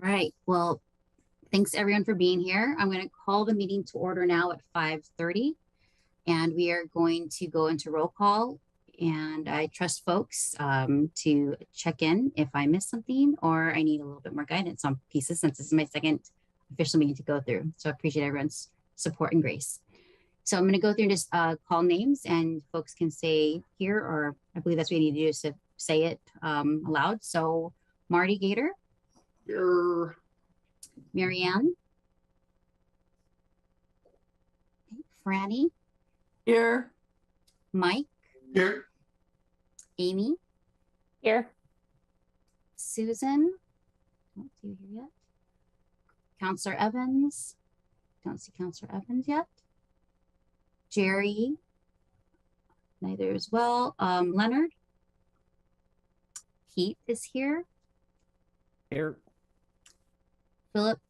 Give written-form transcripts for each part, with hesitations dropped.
All right. Well, thanks everyone for being here. I'm going to call the meeting to order now at 5:30, and we are going to go into roll call. And I trust folks to check in if I miss something or I need a little bit more guidance on pieces, since this is my second official meeting to go through. So I appreciate everyone's support and grace. So I'm going to go through and just call names, and folks can say here, or I believe that's what you need to do, is to say it aloud. So Marty Gator. Here. Marianne. Okay. Franny. Here. Mike. Here. Amy. Here. Susan. Don't see you here yet. Counselor Evans. Don't see Counselor Evans yet. Jerry. Neither as well. Leonard. Pete is here. Here. Philip.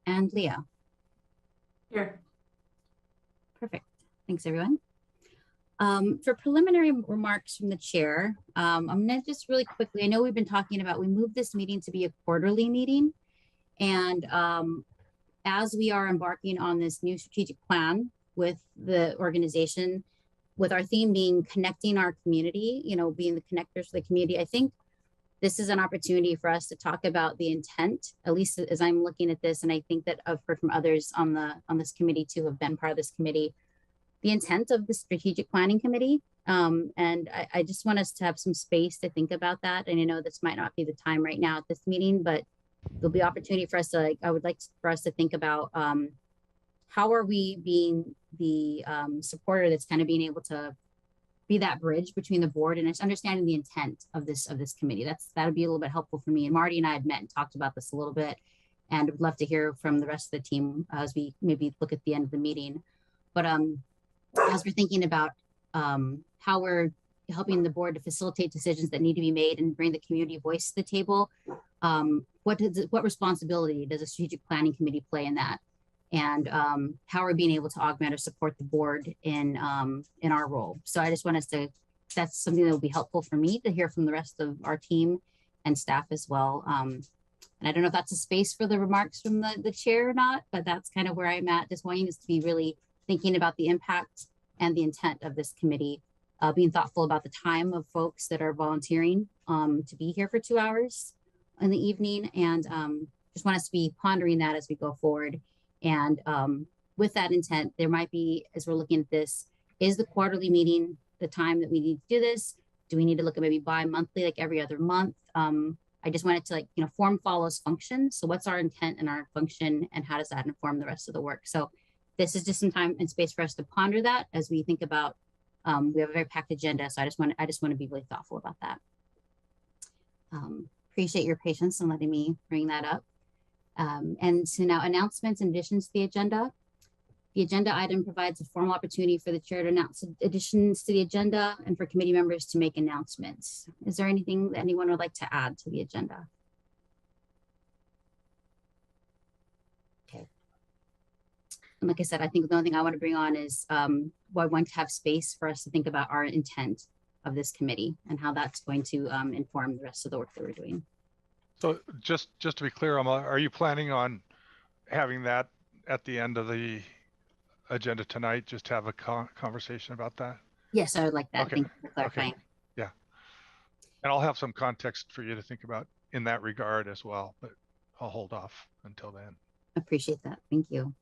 And Leah. Here. Perfect. Thanks, everyone. For preliminary remarks from the chair, I'm going to just really quickly, I know we've been talking about, we moved this meeting to be a quarterly meeting. And as we are embarking on this new strategic plan with the organization, with our theme being connecting our community, you know, being the connectors for the community, I think this is an opportunity for us to talk about the intent, at least as I'm looking at this. And I think that I've heard from others on this committee too, have been part of this committee, the intent of the strategic planning committee. And I just want us to have some space to think about that. And I know this might not be the time right now at this meeting, but there'll be opportunity for us to, I would like for us to think about how are we being the supporter that's kind of being able to be that bridge between the board and it's understanding the intent of this committee. That would be a little bit helpful for me. And Marty and I had met and talked about this a little bit, and would love to hear from the rest of the team as we maybe look at the end of the meeting. But as we're thinking about how we're helping the board to facilitate decisions that need to be made and bring the community voice to the table, what responsibility does a strategic planning committee play in that? And how are we being able to augment or support the board in our role? So I just want us to, that's something that will be helpful for me to hear from the rest of our team and staff as well. And I don't know if that's a space for the remarks from the chair or not, but that's kind of where I'm at, just wanting us to be really thinking about the impact and the intent of this committee, being thoughtful about the time of folks that are volunteering to be here for 2 hours in the evening, and just want us to be pondering that as we go forward. And with that intent, there might be, as we're looking at this, is the quarterly meeting the time that we need to do this? Do we need to look at maybe bi-monthly, like every other month? I just wanted to, like, you know, form follows function. So what's our intent and our function, and how does that inform the rest of the work? So this is just some time and space for us to ponder that as we think about, we have a very packed agenda. So I just want to be really thoughtful about that. Appreciate your patience in letting me bring that up. And so now announcements and additions to the agenda. The agenda item provides a formal opportunity for the chair to announce additions to the agenda and for committee members to make announcements. Is there anything that anyone would like to add to the agenda? Okay. And like I said, I think the only thing I want to bring on is I want to have space for us to think about our intent of this committee and how that's going to inform the rest of the work that we're doing. So just to be clear, Emma, are you planning on having that at the end of the agenda tonight, just to have a conversation about that? Yes, I would like that. Okay. Thank you for clarifying. Okay. Yeah. And I'll have some context for you to think about in that regard as well, but I'll hold off until then. Appreciate that. Thank you.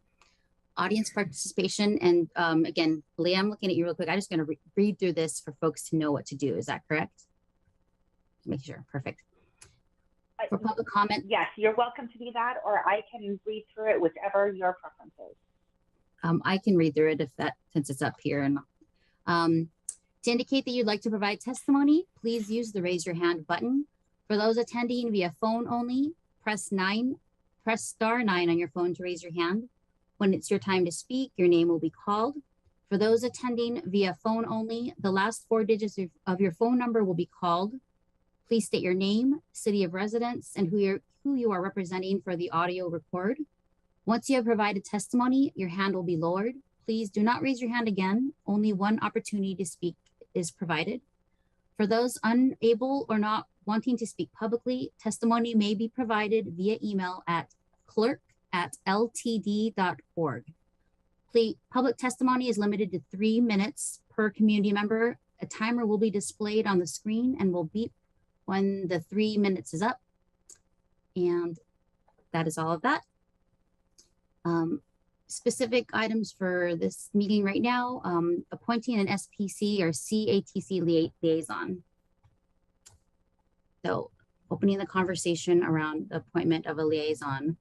Audience participation. And again, Leah, I'm looking at you real quick. I'm just going to read through this for folks to know what to do. Is that correct? Make sure. Perfect. For public comment. Yes, you're welcome to do that, or I can read through it, whichever your preference is. I can read through it since it's up here. And to indicate that you'd like to provide testimony, please use the raise your hand button. For those attending via phone only, press star 9 on your phone to raise your hand. When it's your time to speak, your name will be called. For those attending via phone only, the last 4 digits of your phone number will be called. Please state your name, city of residence, and who you are representing for the audio record. Once you have provided testimony, your hand will be lowered. Please do not raise your hand again. Only one opportunity to speak is provided. For those unable or not wanting to speak publicly, testimony may be provided via email at clerk@ltd.org. Public testimony is limited to 3 minutes per community member. A timer will be displayed on the screen and will beep when the 3 minutes is up. And that is all of that. Specific items for this meeting right now, appointing an SPC or CATC liaison. So opening the conversation around the appointment of a liaison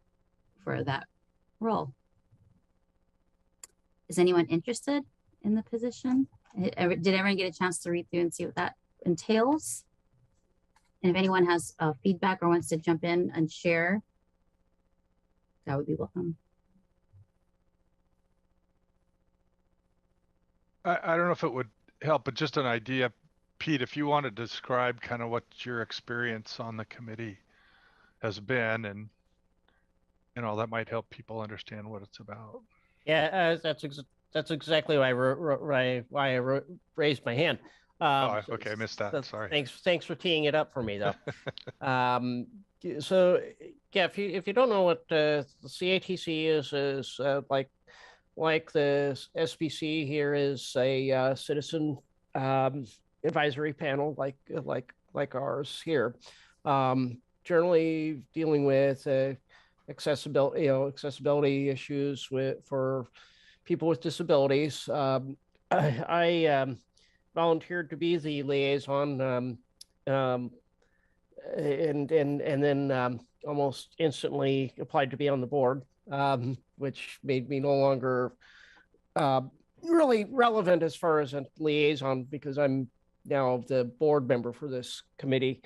for that role. Is anyone interested in the position? Did everyone get a chance to read through and see what that entails? And if anyone has feedback or wants to jump in and share, that would be welcome. I don't know if it would help, but just an idea, Pete, if you want to describe kind of what your experience on the committee has been, and that might help people understand what it's about. Yeah, that's exactly why I raised my hand. Okay, I missed that. So Sorry. Thanks for teeing it up for me, though. So yeah, if you don't know what the CATC is like the SPC here is a citizen advisory panel like ours here, generally dealing with accessibility issues for people with disabilities. I volunteered to be the liaison, and then almost instantly applied to be on the board, which made me no longer really relevant as far as a liaison, because I'm now the board member for this committee.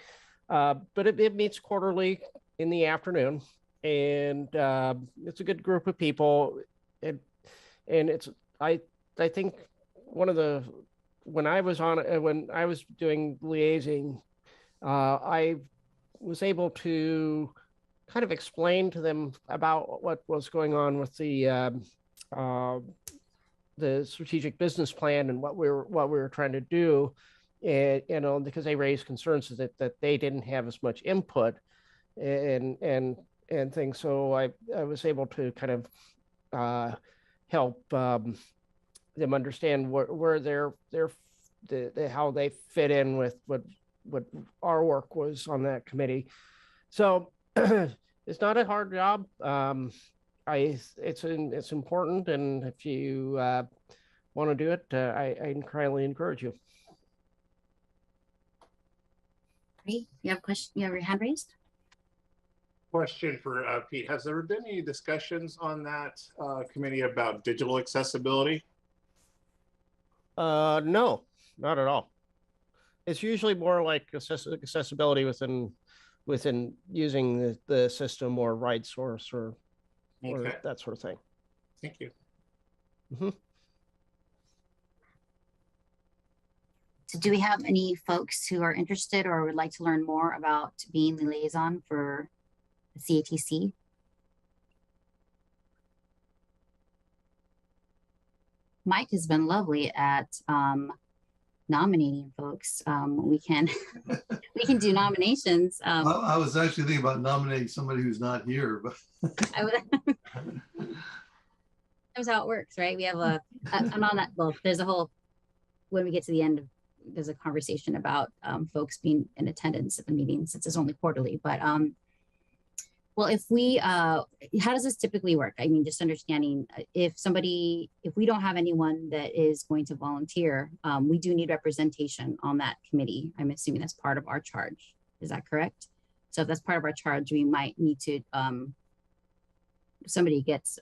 But it meets quarterly in the afternoon, and it's a good group of people. And it's I think when I was doing liaising, I was able to kind of explain to them about what was going on with the strategic business plan and what we were trying to do, and because they raised concerns that they didn't have as much input and things. So I was able to kind of help them understand where how they fit in with what our work was on that committee. So it's not a hard job. It's important, and if you want to do it, I highly encourage you. Great. You have a question? You have your hand raised? Question for Pete. Has there been any discussions on that committee about digital accessibility? No, not at all. It's usually more like accessibility within using the system or right source or that sort of thing. Thank you. Mm-hmm. So do we have any folks who are interested or would like to learn more about being the liaison for the CATC? Mike has been lovely at nominating folks. We can do nominations. I was actually thinking about nominating somebody who's not here, but that's how it works, right? We have and on that, well, there's a whole, when we get to the end, there's a conversation about folks being in attendance at the meeting, since it's only quarterly. But well, if we, how does this typically work? I mean, just understanding if we don't have anyone that is going to volunteer, we do need representation on that committee. I'm assuming that's part of our charge. Is that correct? So if that's part of our charge, we might need to, somebody gets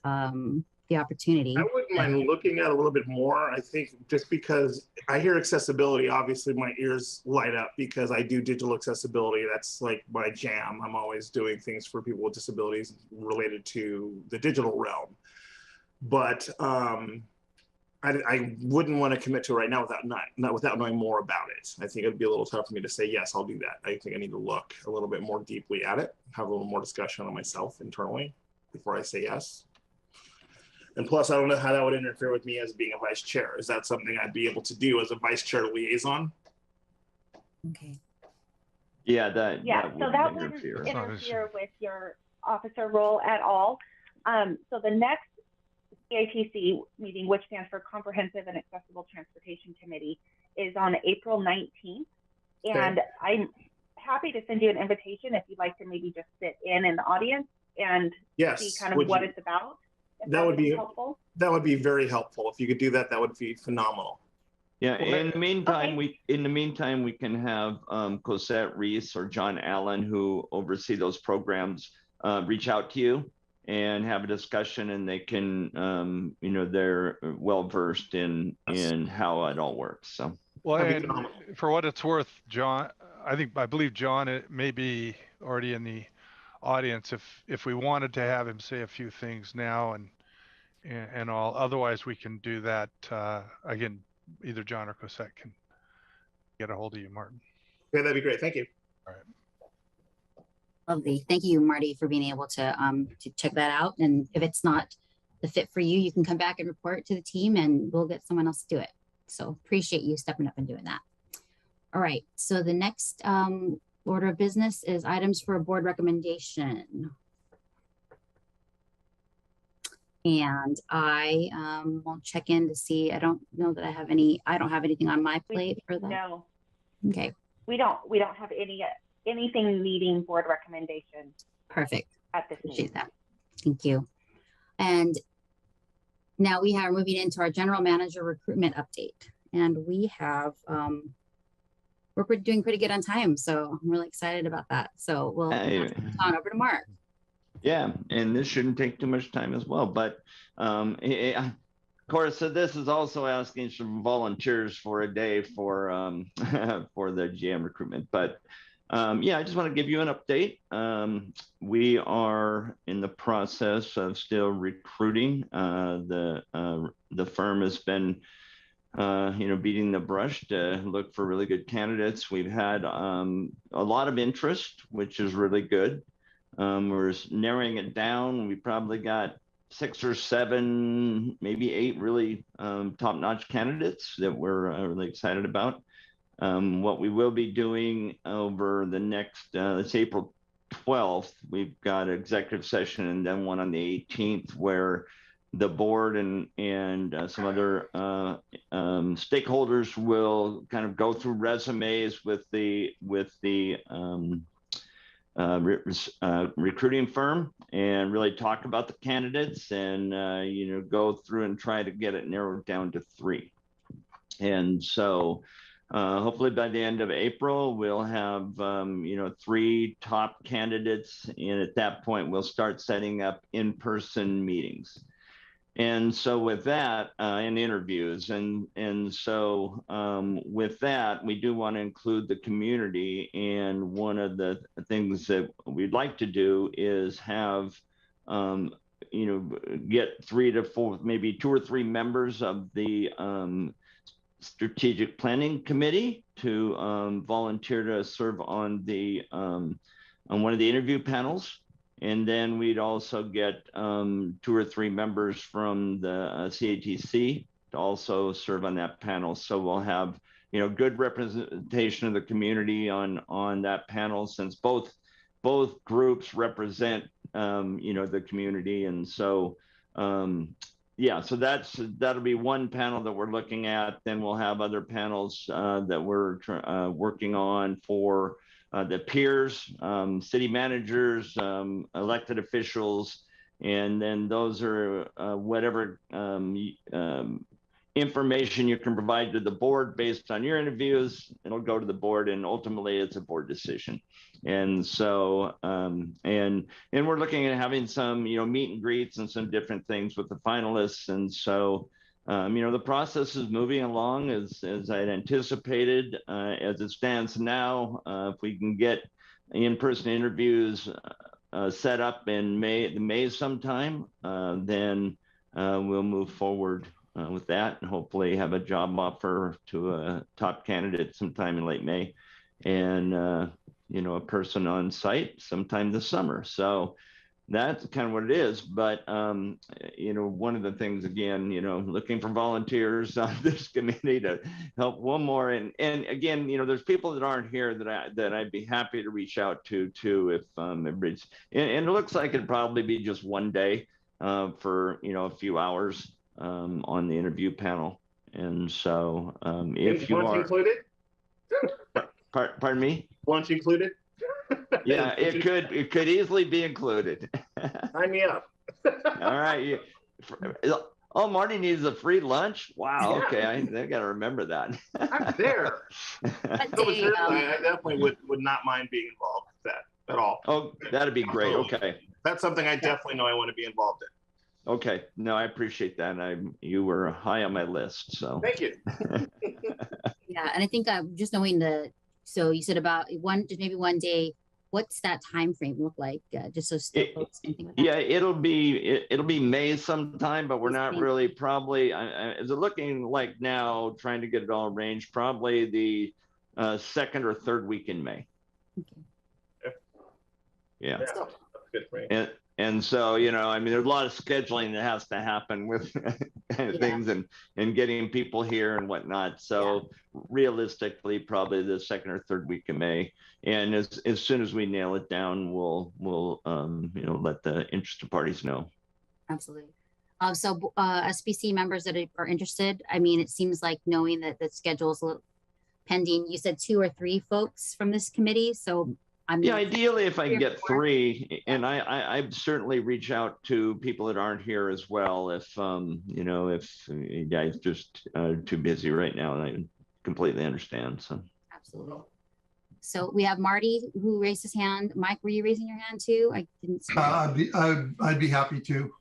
the opportunity. I wouldn't mind looking at a little bit more. I think just because I hear accessibility, obviously my ears light up because I do digital accessibility. That's like my jam. I'm always doing things for people with disabilities related to the digital realm. But I wouldn't want to commit to it right now without knowing more about it. I think it'd be a little tough for me to say, yes, I'll do that. I think I need to look a little bit more deeply at it, have a little more discussion on myself internally before I say yes. And plus, I don't know how that would interfere with me as being a vice chair. Is that something I'd be able to do as a vice chair liaison? Okay. Yeah, that so that wouldn't wouldn't interfere. That's not an issue. interfere with your officer role at all. So the next CATC meeting, which stands for Comprehensive and Accessible Transportation Committee, is on April 19th. And I'm happy to send you an invitation if you'd like to maybe just sit in the audience and see kind of what it's about. That would be helpful. That would be very helpful. If you could do that, that would be phenomenal. Yeah, Well, in the meantime, we can have Cosette Reese or John Allen, who oversee those programs, reach out to you and have a discussion, and they can, they're well versed in how it all works. So, well, and for what it's worth, John, I believe John may be already in the audience. If we wanted to have him say a few things now and all, otherwise we can do that again. Either John or Cosette can get a hold of you, Martin. Okay, that'd be great. Thank you. All right. Lovely. Thank you, Marty, for being able to check that out. And if it's not the fit for you, you can come back and report to the team and we'll get someone else to do it. So appreciate you stepping up and doing that. All right. So the next order of business is items for a board recommendation. And I will check in to see. I don't know that I have any. I don't have anything on my plate for that. No. Okay. We don't have anything needing board recommendation. Perfect. At this Appreciate meeting. that. Thank you. And now we are moving into our general manager recruitment update, and we have we're doing pretty good on time, so I'm really excited about that. So we'll pass the baton over to Mark. Yeah, and this shouldn't take too much time as well. But of course, so this is also asking some volunteers for a day for for the GM recruitment. But yeah, I just want to give you an update. We are in the process of still recruiting. The firm has been beating the brush to look for really good candidates. We've had a lot of interest, which is really good. We're narrowing it down. We probably got 6 or 7, maybe 8 really top-notch candidates that we're really excited about. What we will be doing over the next, it's April 12th, we've got an executive session and then one on the 18th where the board and some other stakeholders will kind of go through resumes with the recruiting firm and really talk about the candidates and go through and try to get it narrowed down to 3. And so hopefully by the end of April we'll have 3 top candidates, and at that point we'll start setting up in-person meetings. And so with that, and interviews, and so with that, we do want to include the community. And one of the things that we'd like to do is have, get 3 to 4, maybe 2 or 3 members of the strategic planning committee to volunteer to serve on one of the interview panels. And then we'd also get 2 or 3 members from the CATC to also serve on that panel. So we'll have, good representation of the community on that panel, since both groups represent, the community. And so, yeah, so that'll be one panel that we're looking at. Then we'll have other panels that we're working on for the peers, city managers, elected officials, and then those are whatever information you can provide to the board based on your interviews. It'll go to the board, and ultimately it's a board decision. And so, and we're looking at having some, meet and greets and some different things with the finalists. And so, the process is moving along as I'd anticipated. As it stands now, if we can get in-person interviews set up in May sometime, then we'll move forward with that and hopefully have a job offer to a top candidate sometime in late May, and a person on site sometime this summer. So that's kind of what it is. But you know, one of the things, again, you know, looking for volunteers on this committee to help one more. And again, you know, there's people that aren't here that I'd be happy to reach out to too, if everybody's. And it looks like it'd probably be just one day for, you know, a few hours on the interview panel. And so if you lunch are included, pardon me, lunch included. Yeah, it could easily be included. Sign me up. All right. Oh, Marty needs a free lunch. Wow. Yeah. Okay, I got to remember that. I'm there. That No, but day, seriously, I definitely would not mind being involved with that at all. Oh, that'd be great. Okay. That's something I definitely know I want to be involved in. Okay. No, I appreciate that. You were high on my list. So Thank you. yeah, and I think just knowing so you said about maybe one day. What's that time frame look like? Just so folks can think of that. Yeah, it'll be May sometime, but we're not really probably. Is it looking like now? Trying to get it all arranged. Probably the second or third week in May. Okay. Yeah. That's good for me. And so, you know, I mean, there's a lot of scheduling that has to happen with things and getting people here and whatnot. So realistically, probably the second or third week of May. And as soon as we nail it down, we'll you know, let the interested parties know. Absolutely. So SBC members that are interested, I mean, it seems like knowing that the schedule is a little pending. You said 2 or 3 folks from this committee. So yeah, ideally if I can get 3, and I'd certainly reach out to people that aren't here as well if you know, if you guys just too busy right now, and I completely understand. So absolutely. So we have Marty who raised his hand. Mike, were you raising your hand too? I didn't see I'd be happy to.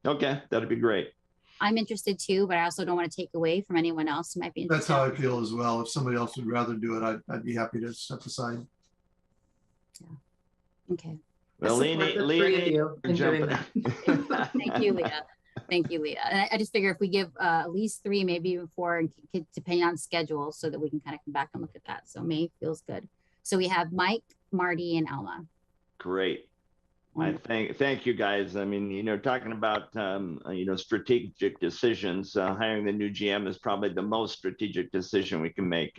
Okay, that'd be great. I'm interested too, but I also don't want to take away from anyone else who might be interested. That's how I feel as well. If somebody else would rather do it, I'd be happy to step aside. Yeah. Okay. Well, Leonie, jump in. Thank you, Leah. Thank you, Leah. And I just figure if we give at least 3, maybe even 4, and depending on schedule, so that we can kind of come back and look at that. So May feels good. So we have Mike, Marty, and Alma. Great. I thank you guys. I mean, you know, talking about you know, strategic decisions, hiring the new GM is probably the most strategic decision we can make,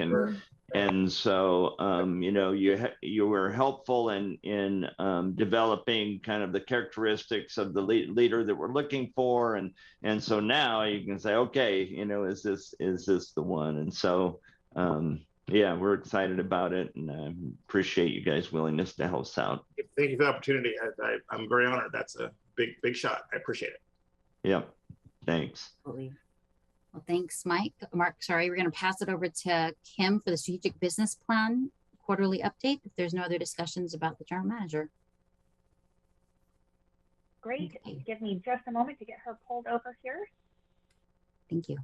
and so you know, you were helpful in developing kind of the characteristics of the leader that we're looking for, and so now you can say, okay, you know, is this the one? And so yeah, we're excited about it, and appreciate you guys' willingness to help us out. Thank you for the opportunity. I'm very honored. That's a big shot. I appreciate it. Yeah, thanks. Well, thanks, Mike. Mark, sorry, we're going to pass it over to Kim for the strategic business plan quarterly update, if there's no other discussions about the general manager. Great. Okay. Give me just a moment to get her pulled over here. Thank you.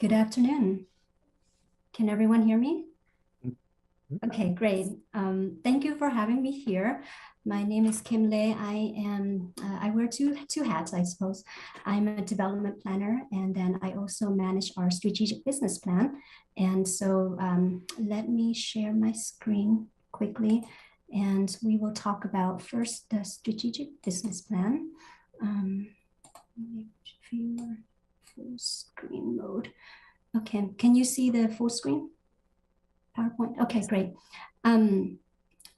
Good afternoon. Can everyone hear me? Okay, great. Thank you for having me here. My name is Kim Lei. I wear two hats, I suppose. I'm a development planner, and then I also manage our strategic business plan. And so let me share my screen quickly, and we will talk about first the strategic business plan. Full screen mode. Okay, can you see the full screen PowerPoint? Okay, great.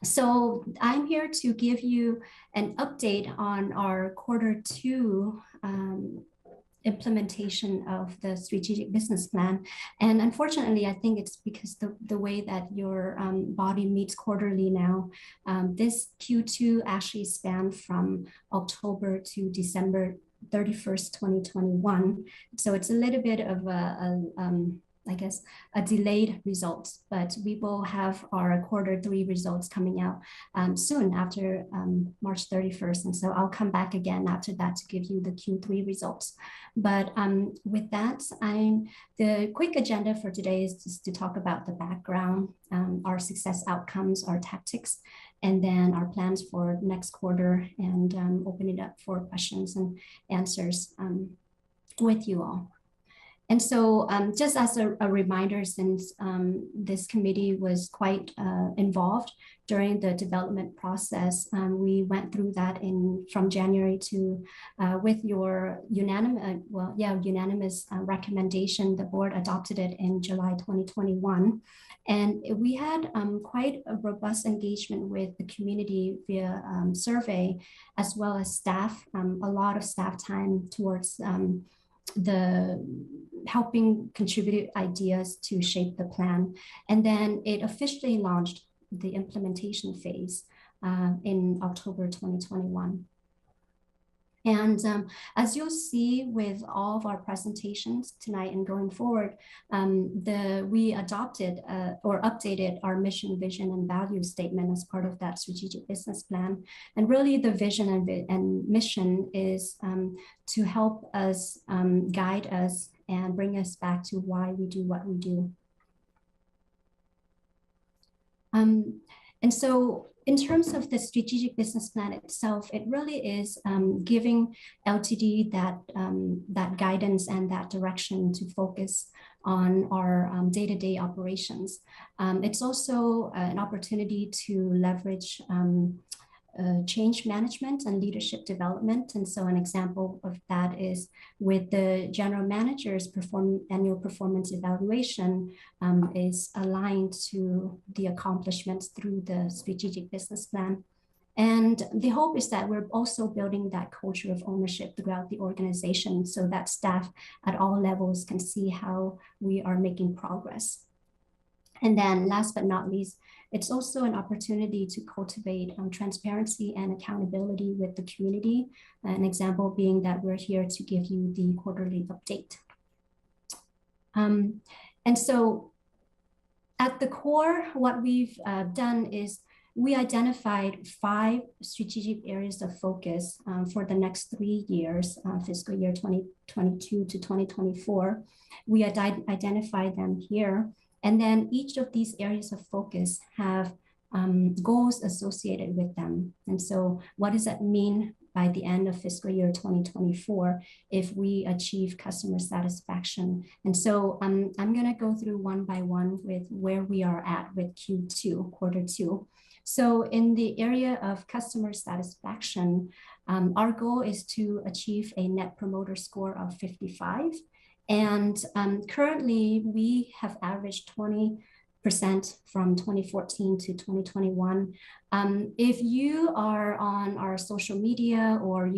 So I'm here to give you an update on our Q2 implementation of the strategic business plan. And unfortunately, I think it's because the way that your body meets quarterly now, this Q2 actually spanned from October to December 31st, 2021. So it's a little bit of a I guess, a delayed result, but we will have our Q3 results coming out soon after March 31st. And so I'll come back again after that to give you the Q3 results. But with that, the quick agenda for today is just to talk about the background, our success outcomes, our tactics, and then our plans for next quarter, and open it up for questions and answers with you all. And so just as a reminder, since this committee was quite involved during the development process, we went through that from January to with your unanimous recommendation, the board adopted it in July 2021. And we had quite a robust engagement with the community via survey, as well as staff, a lot of staff time towards the helping contribute ideas to shape the plan. And then it officially launched the implementation phase in October 2021. And as you'll see with all of our presentations tonight and going forward, we adopted or updated our mission, vision, and value statement as part of that strategic business plan. And really the vision and mission is to help us, guide us, and bring us back to why we do what we do. And so in terms of the strategic business plan itself, it really is giving LTD that guidance and that direction to focus on our day-to-day operations. It's also an opportunity to leverage change management and leadership development. And so an example of that is with the general manager's annual performance evaluation is aligned to the accomplishments through the strategic business plan. And the hope is that we're also building that culture of ownership throughout the organization so that staff at all levels can see how we are making progress. And then last but not least, it's also an opportunity to cultivate transparency and accountability with the community. An example being that we're here to give you the quarterly update. And so at the core, what we've done is we identified 5 strategic areas of focus for the next 3 years, fiscal year 2022 to 2024. We identified them here. And then each of these areas of focus have goals associated with them. And so what does that mean by the end of fiscal year 2024 if we achieve customer satisfaction? And so I'm going to go through one by one with where we are at with Q2, Q2. So in the area of customer satisfaction, our goal is to achieve a Net Promoter Score of 55. And currently, we have averaged 20% from 2014 to 2021. If you are on our social media or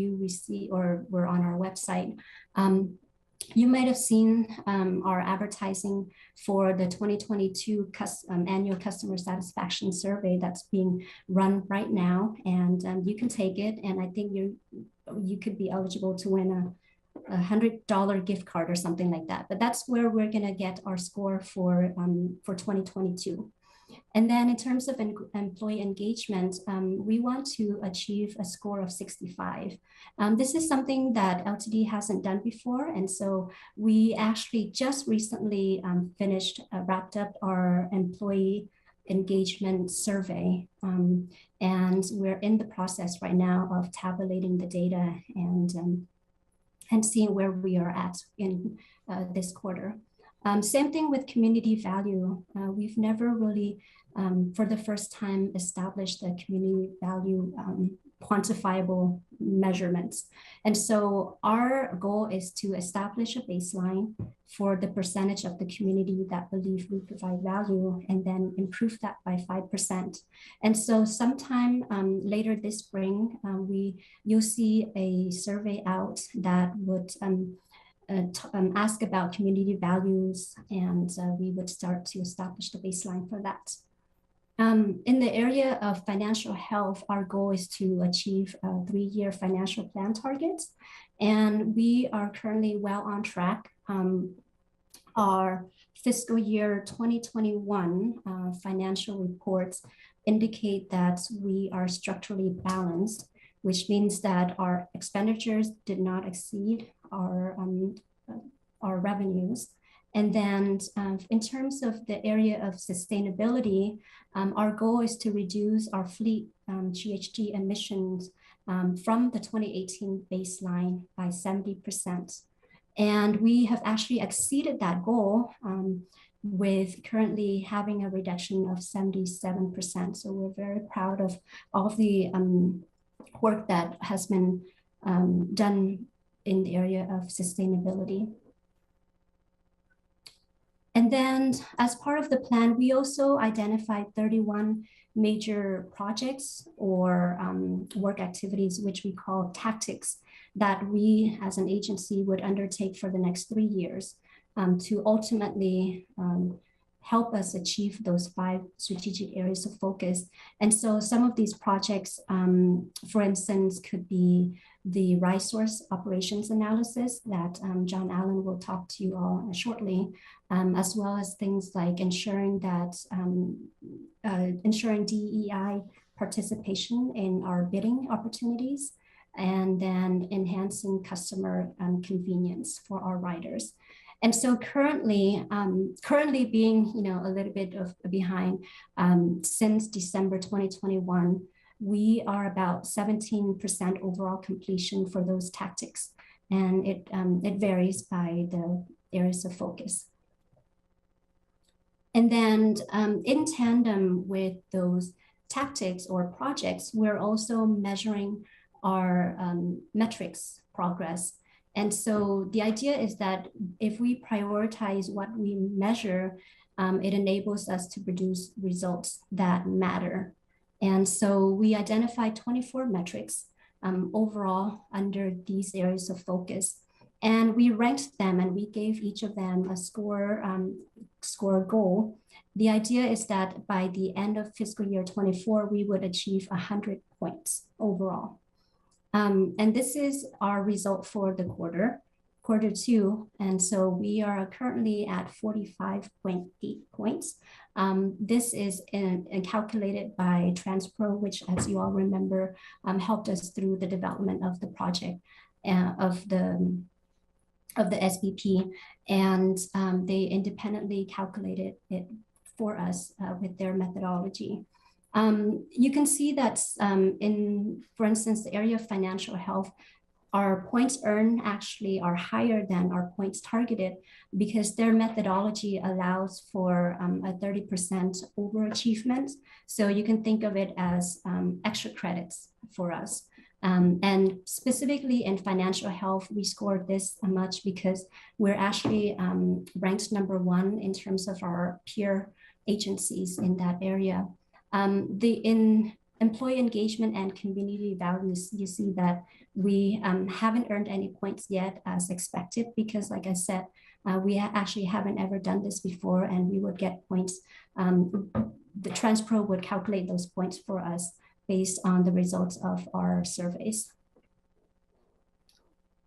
we're on our website, you might have seen our advertising for the 2022 annual customer satisfaction survey that's being run right now. And you can take it, and I think you could be eligible to win a $100 gift card or something like that. But that's where we're going to get our score for 2022. And then in terms of employee engagement, we want to achieve a score of 65. This is something that LTD hasn't done before. And so we actually just recently wrapped up our employee engagement survey. And we're in the process right now of tabulating the data and seeing where we are at in this quarter. Same thing with community value. We've never really, for the first time, established the community value quantifiable measurements. And so our goal is to establish a baseline for the percentage of the community that believe we provide value, and then improve that by 5%. And so sometime later this spring, you'll see a survey out that would ask about community values, and we would start to establish the baseline for that. In the area of financial health, our goal is to achieve 3-year financial plan targets, and we are currently well on track. our fiscal year 2021 financial reports indicate that we are structurally balanced, which means that our expenditures did not exceed our revenues. And then in terms of the area of sustainability, our goal is to reduce our fleet GHG emissions from the 2018 baseline by 70%. And we have actually exceeded that goal with currently having a reduction of 77%. So we're very proud of all of the work that has been done in the area of sustainability. And then as part of the plan, we also identified 31 major projects or work activities, which we call tactics, that we as an agency would undertake for the next 3 years to ultimately help us achieve those 5 strategic areas of focus. And so some of these projects, for instance, could be the resource operations analysis that John Allen will talk to you all shortly, as well as things like ensuring that ensuring DEI participation in our bidding opportunities, and then enhancing customer convenience for our riders. And so currently being a little bit of behind, since December 2021, we are about 17% overall completion for those tactics, and it varies by the areas of focus. And then in tandem with those tactics or projects, we're also measuring our metrics progress. And so the idea is that if we prioritize what we measure, it enables us to produce results that matter. And so we identified 24 metrics overall under these areas of focus. And we ranked them and we gave each of them a score goal. The idea is that by the end of fiscal year 24, we would achieve 100 points overall. And this is our result for the quarter 2. And so we are currently at 45.8 points. This is calculated by Transpro, which, as you all remember, helped us through the development of the project of the SBP, and they independently calculated it for us with their methodology. You can see that in, for instance, the area of financial health, our points earned actually are higher than our points targeted because their methodology allows for a 30% overachievement. So you can think of it as extra credits for us. And specifically in financial health, we scored this much because we're actually ranked #1 in terms of our peer agencies in that area. In employee engagement and community values, you see that we haven't earned any points yet as expected because, like I said, we actually haven't ever done this before, and we would get points. The Transpro would calculate those points for us based on the results of our surveys.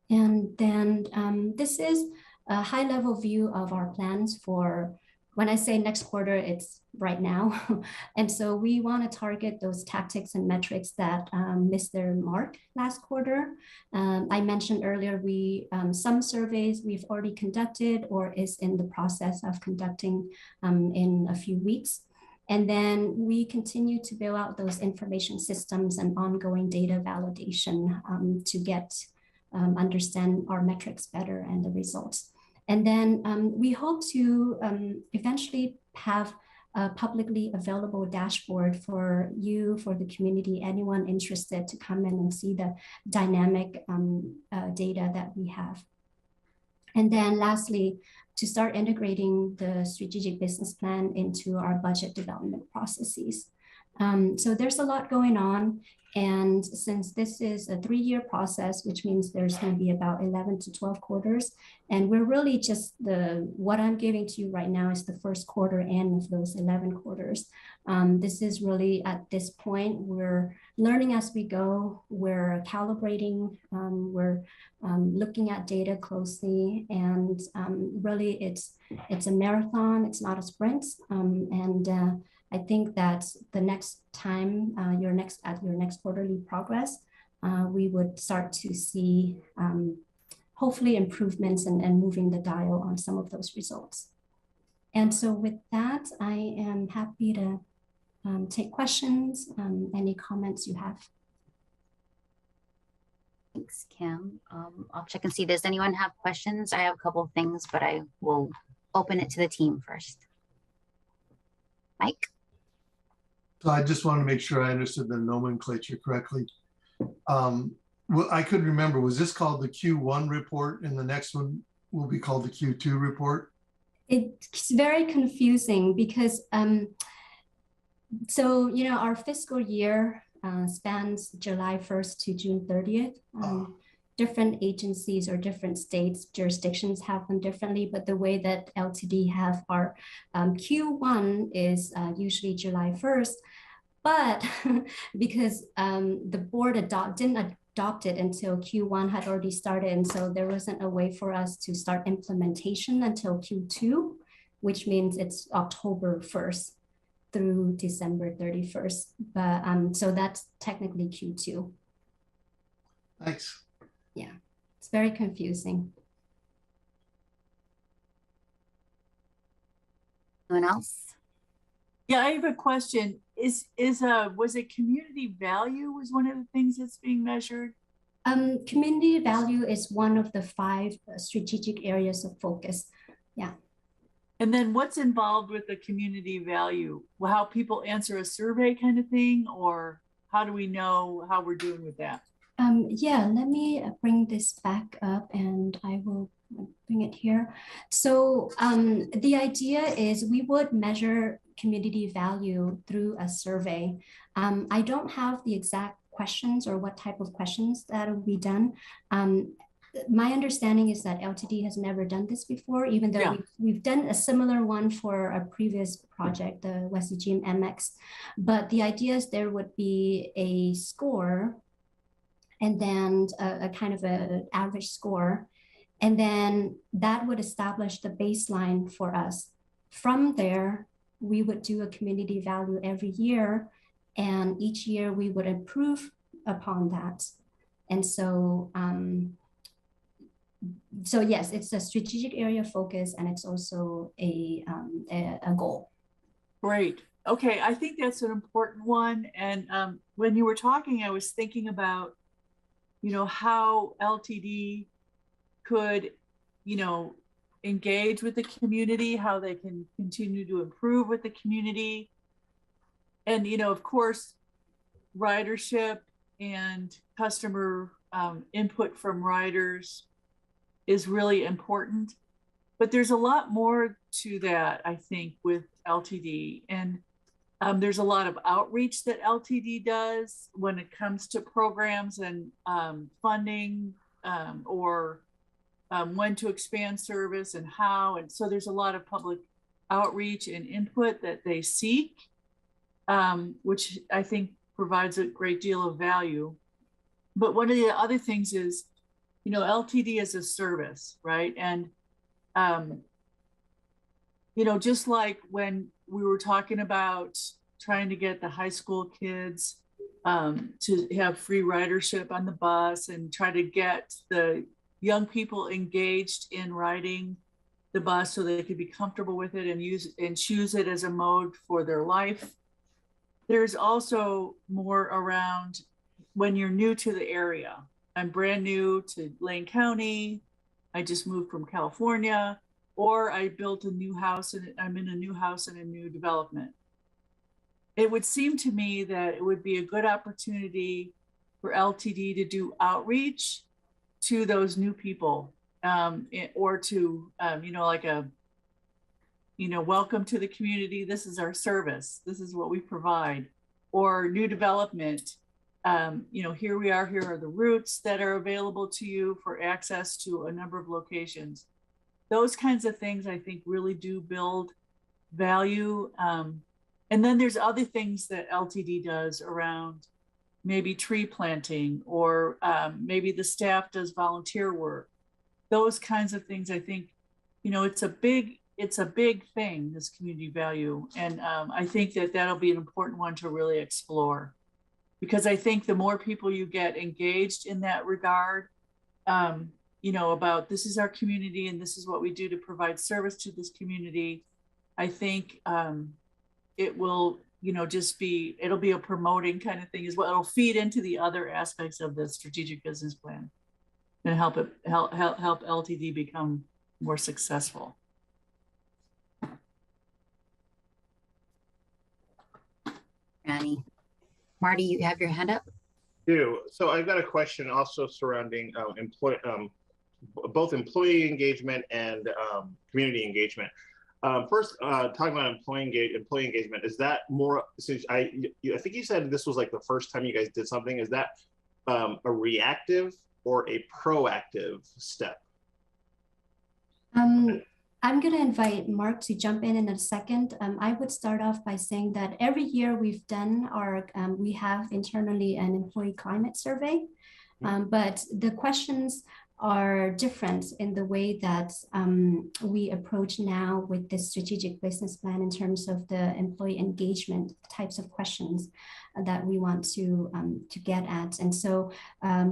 And then this is a high-level view of our plans for, when I say next quarter, it's right now. And so we want to target those tactics and metrics that missed their mark last quarter. I mentioned earlier, some surveys we've already conducted or is in the process of conducting in a few weeks. And then we continue to build out those information systems and ongoing data validation to understand our metrics better and the results. And then we hope to eventually have a publicly available dashboard for you, for the community, anyone interested to come in and see the dynamic data that we have. And then lastly, to start integrating the strategic business plan into our budget development processes. So there's a lot going on. And since this is a 3-year process, which means there's going to be about 11 to 12 quarters, and we're really just what I'm giving to you right now is the first quarter end of those 11 quarters. This is really at this point, we're learning as we go, we're calibrating, we're looking at data closely, and really it's a marathon, it's not a sprint. I think that the next time at your next quarterly progress, we would start to see hopefully improvements and moving the dial on some of those results. And so with that, I am happy to take questions, any comments you have. Thanks, Kim. I'll check and see, does anyone have questions? I have a couple of things, but I will open it to the team first. Mike? So I just want to make sure I understood the nomenclature correctly. Well, I couldn't remember, was this called the Q1 report and the next one will be called the Q2 report? It's very confusing because, so, you know, our fiscal year spans July 1st to June 30th. Different agencies or different states, jurisdictions have them differently, but the way that LTD have our Q1 is usually July 1st, but because the board didn't adopt it until Q1 had already started, and so there wasn't a way for us to start implementation until Q2, which means it's October 1st through December 31st. But so that's technically Q2. Thanks. Yeah, it's very confusing. Anyone else? Yeah, I have a question. Was it community value was one of the things that's being measured? Community value is one of the 5 strategic areas of focus. Yeah. And then what's involved with the community value? Well, how people answer a survey kind of thing, or how do we know how we're doing with that? Yeah, let me bring this back up and I will bring it here. So the idea is we would measure community value through a survey. I don't have the exact questions or what type of questions that will be done. My understanding is that LTD has never done this before, even though we've done a similar one for a previous project, the West Gym MX. But the idea is there would be a score and then a kind of an average score. And then that would establish the baseline for us. From there, we would do a community value every year. And each year we would improve upon that. And so, so yes, it's a strategic area of focus and it's also a goal. Great. Okay, I think that's an important one. And when you were talking, I was thinking about, you know, how LTD could, you know, engage with the community, how they can continue to improve with the community. And, you know, of course, ridership and customer input from riders is really important. But there's a lot more to that, I think, with LTD. And there's a lot of outreach that LTD does when it comes to programs and funding or when to expand service and how. And so there's a lot of public outreach and input that they seek, which I think provides a great deal of value. But one of the other things is, you know, LTD is a service, right? And, you know, just like when we were talking about trying to get the high school kids to have free ridership on the bus and try to get the young people engaged in riding the bus so they could be comfortable with it and use and choose it as a mode for their life. There's also more around when you're new to the area. I'm brand new to Lane County. I just moved from California, or I built a new house and I'm in a new house in a new development. It would seem to me that it would be a good opportunity for LTD to do outreach to those new people, or to, you know, like a, you know, welcome to the community. This is our service. This is what we provide. or new development, you know, here we are, here are the routes that are available to you for access to a number of locations. Those kinds of things I think really do build value. And then there's other things that LTD does around maybe tree planting, or maybe the staff does volunteer work. Those kinds of things, I think, you know, it's a big thing, this community value. And I think that that'll be an important one to really explore, because I think the more people you get engaged in that regard, you know, about this is our community and this is what we do to provide service to this community, I think it will, you know, just be, it'll be a promoting kind of thing as well. It'll feed into the other aspects of the strategic business plan and help LTD become more successful. Annie. Marty, you have your hand up? So I've got a question also surrounding both employee engagement and community engagement. First, talking about employee engagement, is that more, since I think you said this was like the first time you guys did something, is that a reactive or a proactive step? I'm going to invite Mark to jump in a second. I would start off by saying that every year we've done we have internally an employee climate survey, but the questions are different in the way that we approach now with this strategic business plan in terms of the employee engagement types of questions that we want to get at. And so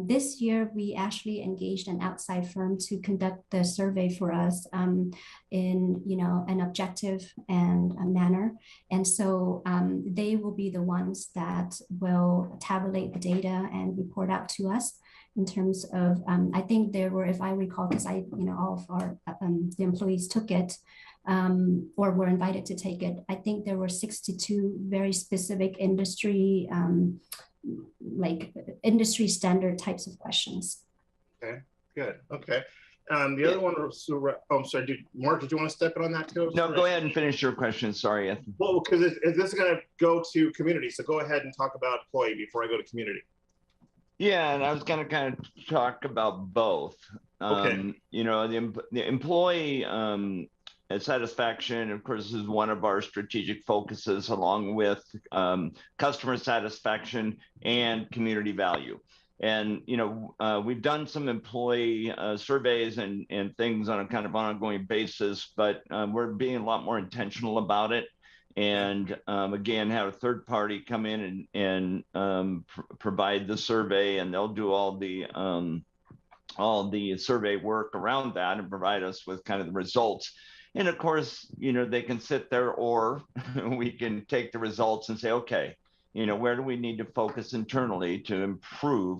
this year we actually engaged an outside firm to conduct the survey for us in, you know, an objective and a manner. And so they will be the ones that will tabulate the data and report out to us. In terms of, I think there were, if I recall, because you know, all of our the employees took it or were invited to take it. I think there were 62 very specific industry, like industry standard types of questions. Okay, good. Okay. The other one was, oh, I'm sorry, Mark, did you want to step in on that too? No, go ahead and finish your question. Sorry. Well, because this is going to go to community, so go ahead and talk about employee before I go to community. Yeah, and I was going to kind of talk about both. Okay. You know, the employee satisfaction, of course, is one of our strategic focuses, along with customer satisfaction and community value. And, you know, we've done some employee surveys and things on a kind of ongoing basis, but we're being a lot more intentional about it. And again, have a third party come in and provide the survey, and they'll do all the survey work around that and provide us with kind of the results. And of course, you know, they can sit there, or we can take the results and say, okay, you know, where do we need to focus internally to improve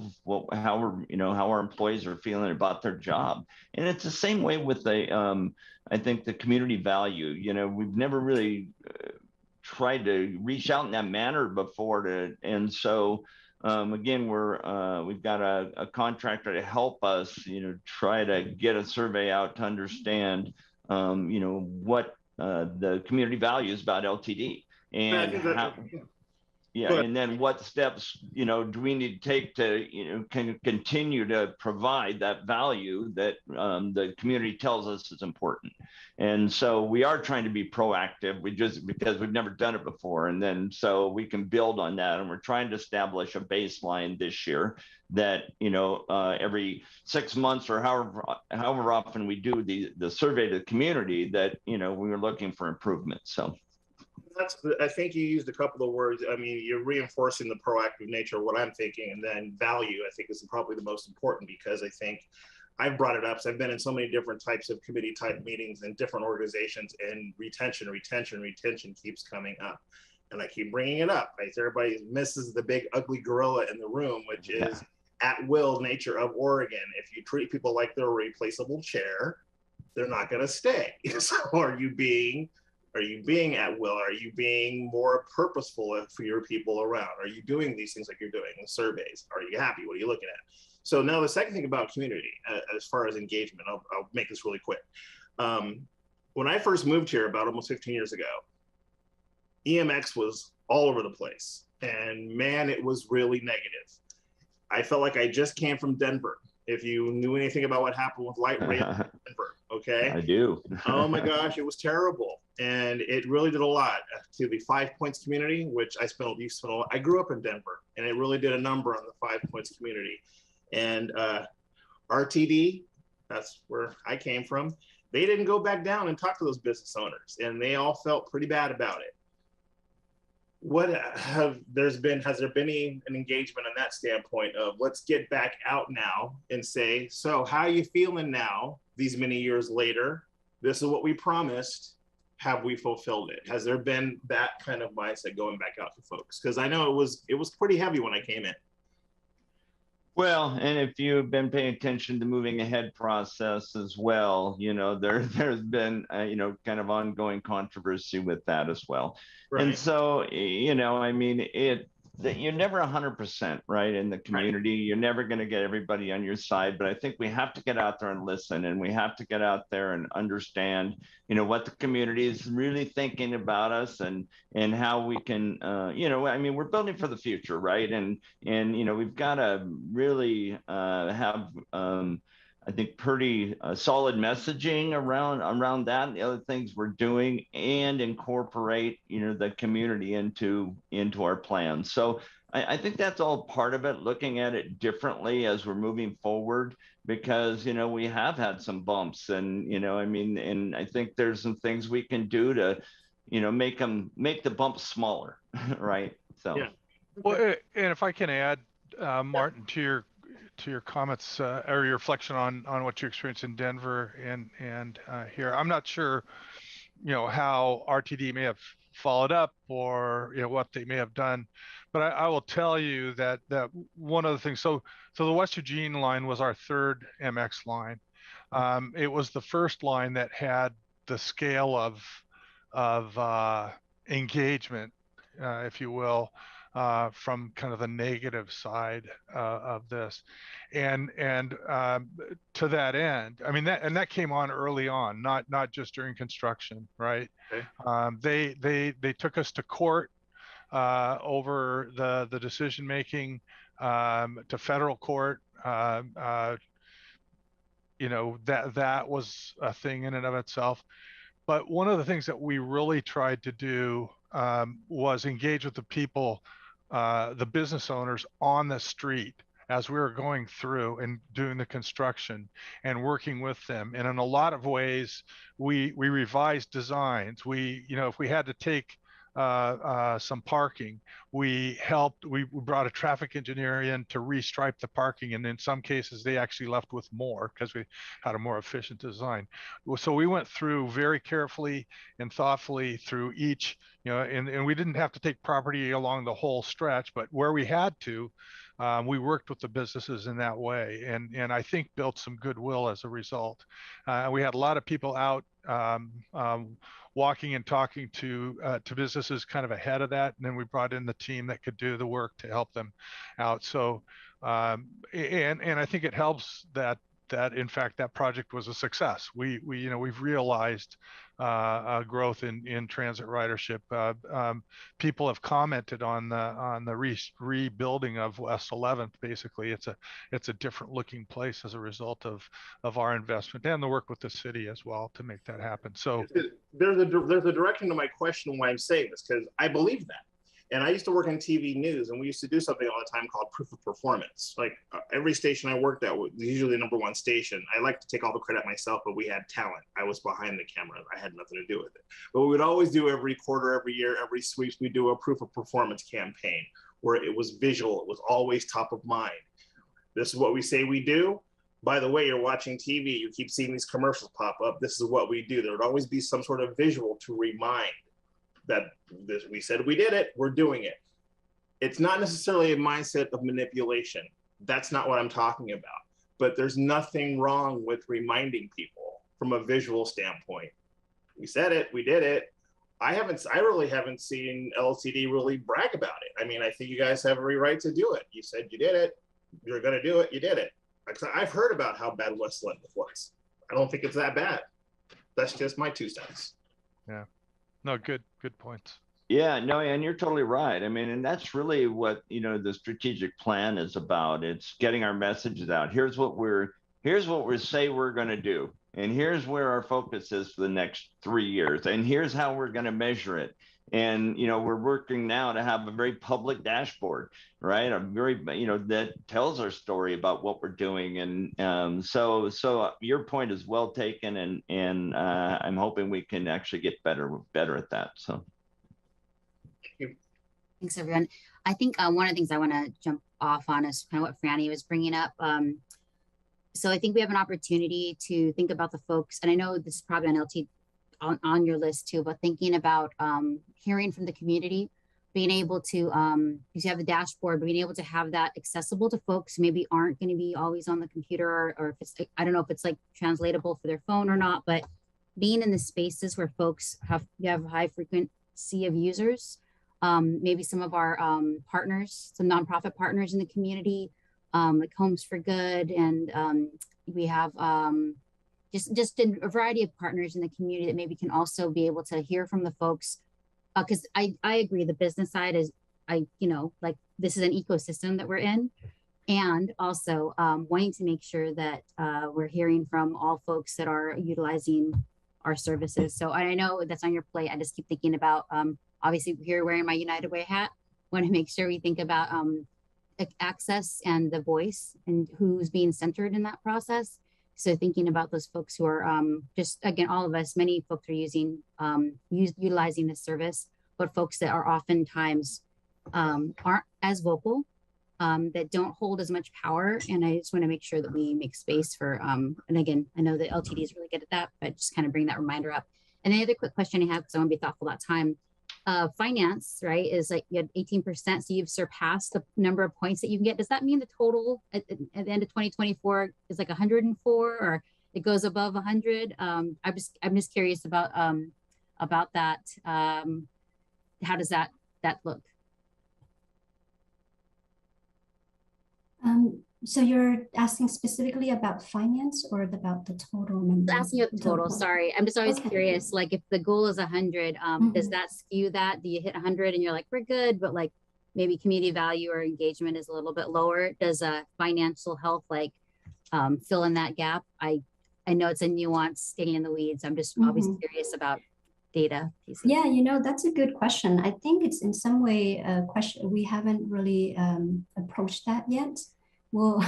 how our employees are feeling about their job? And it's the same way with I think the community value. You know, we've never really tried to reach out in that manner before, and so again, we've got a contractor to help us, you know, try to get a survey out to understand, you know, what the community value is about LTD, and how. Yeah, and then what steps, you know, do we need to take to, you know, can continue to provide that value that the community tells us is important. And so we are trying to be proactive. Because we've never done it before, and then so we can build on that. And we're trying to establish a baseline this year that, you know, every 6 months or however often we do the survey to the community, that, you know, we were looking for improvement. So. I think you used a couple of words. I mean, you're reinforcing the proactive nature of what I'm thinking, and then value, I think, is probably the most important, because I think I've brought it up. So I've been in so many different types of committee type meetings in different organizations, and retention keeps coming up. And I keep bringing it up. Right? Everybody misses the big ugly gorilla in the room, which is at will nature of Oregon. If you treat people like they're a replaceable chair, they're not going to stay. So are you being at will? Are you being more purposeful for your people around? Are you doing these things like you're doing in surveys? Are you happy? What are you looking at? So now the second thing about community, as far as engagement, I'll make this really quick. When I first moved here about almost 15 years ago, EMX was all over the place. And man, it was really negative. I felt like I just came from Denver. If you knew anything about what happened with light rail in Denver, okay? I do. Oh my gosh, it was terrible. And it really did a lot to the 5 Points community, which I grew up in Denver, and it really did a number on the 5 Points community. And RTD, that's where I came from, they didn't go back down and talk to those business owners, and they all felt pretty bad about it. Has there been an engagement on that standpoint of let's get back out now and say, so how are you feeling now, these many years later? This is what we promised. Have we fulfilled it? Has there been that kind of mindset going back out to folks? Because I know it was pretty heavy when I came in. Well, and if you've been paying attention to moving ahead process as well, there's been, kind of ongoing controversy with that as well. Right. And so, I mean, you're never 100%, right, in the community. Right. You're never going to get everybody on your side, but I think we have to get out there and listen, and we have to get out there and understand, what the community is really thinking about us, and how we can, I mean, we're building for the future, right? And we've got to really have, I think, pretty solid messaging around that and the other things we're doing, and incorporate, the community into our plans. So I think that's all part of it, looking at it differently as we're moving forward, because, we have had some bumps, and, I mean, and I think there's some things we can do to, make the bumps smaller, right? So, yeah. Well, and if I can add, Martin, to your comments or your reflection on what you experienced in Denver and here, I'm not sure, how RTD may have followed up, or what they may have done, but I will tell you that one of the things. So the West Eugene line was our third MX line. It was the first line that had the scale of engagement, if you will, from kind of the negative side of this, and to that end, I mean, that came on early on, not just during construction, right? Okay. They took us to court over the decision making, to federal court. That was a thing in and of itself. But one of the things that we really tried to do was engage with the people, the business owners on the street as we were going through and doing the construction and working with them. And in a lot of ways, we revised designs. If we had to take some parking, we brought a traffic engineer in to restripe the parking, and in some cases they actually left with more because we had a more efficient design. So we went through very carefully and thoughtfully through each, and we didn't have to take property along the whole stretch, but where we had to, we worked with the businesses in that way, and I think built some goodwill as a result. We had a lot of people out walking and talking to businesses kind of ahead of that, and then we brought in the team that could do the work to help them out. So and I think it helps that in fact that project was a success. We've realized growth in transit ridership. People have commented on the rebuilding of West 11th. Basically, it's a different looking place as a result of our investment and the work with the city as well to make that happen. So there's a direction to my question why I'm saying this, because I believe that. And I used to work in TV news, and we used to do something all the time called proof of performance. Like every station I worked at was usually the #1 station. I like to take all the credit myself, but we had talent. I was behind the camera. I had nothing to do with it. But we would always do every quarter, every year, every sweeps, we do a proof of performance campaign where it was visual. It was always top of mind. This is what we say we do. By the way, you're watching TV. You keep seeing these commercials pop up. This is what we do. There would always be some sort of visual to remind that we said we did it, we're doing it. It's not necessarily a mindset of manipulation. That's not what I'm talking about. But there's nothing wrong with reminding people from a visual standpoint. We said it, we did it. I really haven't seen LCD really brag about it. I mean, I think you guys have every right to do it. You said you did it, you're gonna do it, you did it. I've heard about how bad West 11th was. I don't think it's that bad. That's just my 2 cents. Yeah. No, good points. Yeah, no, and you're totally right. I mean, and that's really what, the strategic plan is about. It's getting our messages out. Here's what we say we're going to do. And here's where our focus is for the next 3 years. And here's how we're going to measure it. And, we're working now to have a very public dashboard, right? A very, that tells our story about what we're doing. And so your point is well taken. And I'm hoping we can actually get better at that. So. Thanks, everyone. I think one of the things I want to jump off on is kind of what Franny was bringing up. So I think we have an opportunity to think about the folks, and I know this is probably on LT on your list too, but thinking about hearing from the community, being able to, because you have the dashboard, being able to have that accessible to folks who maybe aren't going to be always on the computer, or if it's, I don't know if it's like translatable for their phone or not, but being in the spaces where folks you have high frequency of users. Maybe some of our partners, some nonprofit partners in the community, like Homes for Good, and we have just a variety of partners in the community that maybe can also be able to hear from the folks. Because I agree, the business side is, like this is an ecosystem that we're in, and also wanting to make sure that we're hearing from all folks that are utilizing our services. So I know that's on your plate. I just keep thinking about obviously here wearing my United Way hat, want to make sure we think about access and the voice and who's being centered in that process. So thinking about those folks who are just, again, all of us, many folks are utilizing this service, but folks that are oftentimes aren't as vocal, that don't hold as much power. And I just want to make sure that we make space for, and again, I know that LTD is really good at that, but just kind of bring that reminder up. And the other quick question I have, because I want to be thoughtful about time, finance, right, is like you had 18%, so you've surpassed the number of points that you can get. Does that mean the total at the end of 2024 is like 104, or it goes above 100? I'm just curious about that. How does that look? So you're asking specifically about finance or about the total number? I'm asking you the total. Sorry, I'm just always curious. Like, if the goal is 100, does that skew that? Do you hit 100 and you're like, we're good, but like maybe community value or engagement is a little bit lower? Does financial health like fill in that gap? I know it's a nuance, staying in the weeds. I'm just always curious about data pieces. Yeah, that's a good question. I think it's in some way a question we haven't really approached that yet. We'll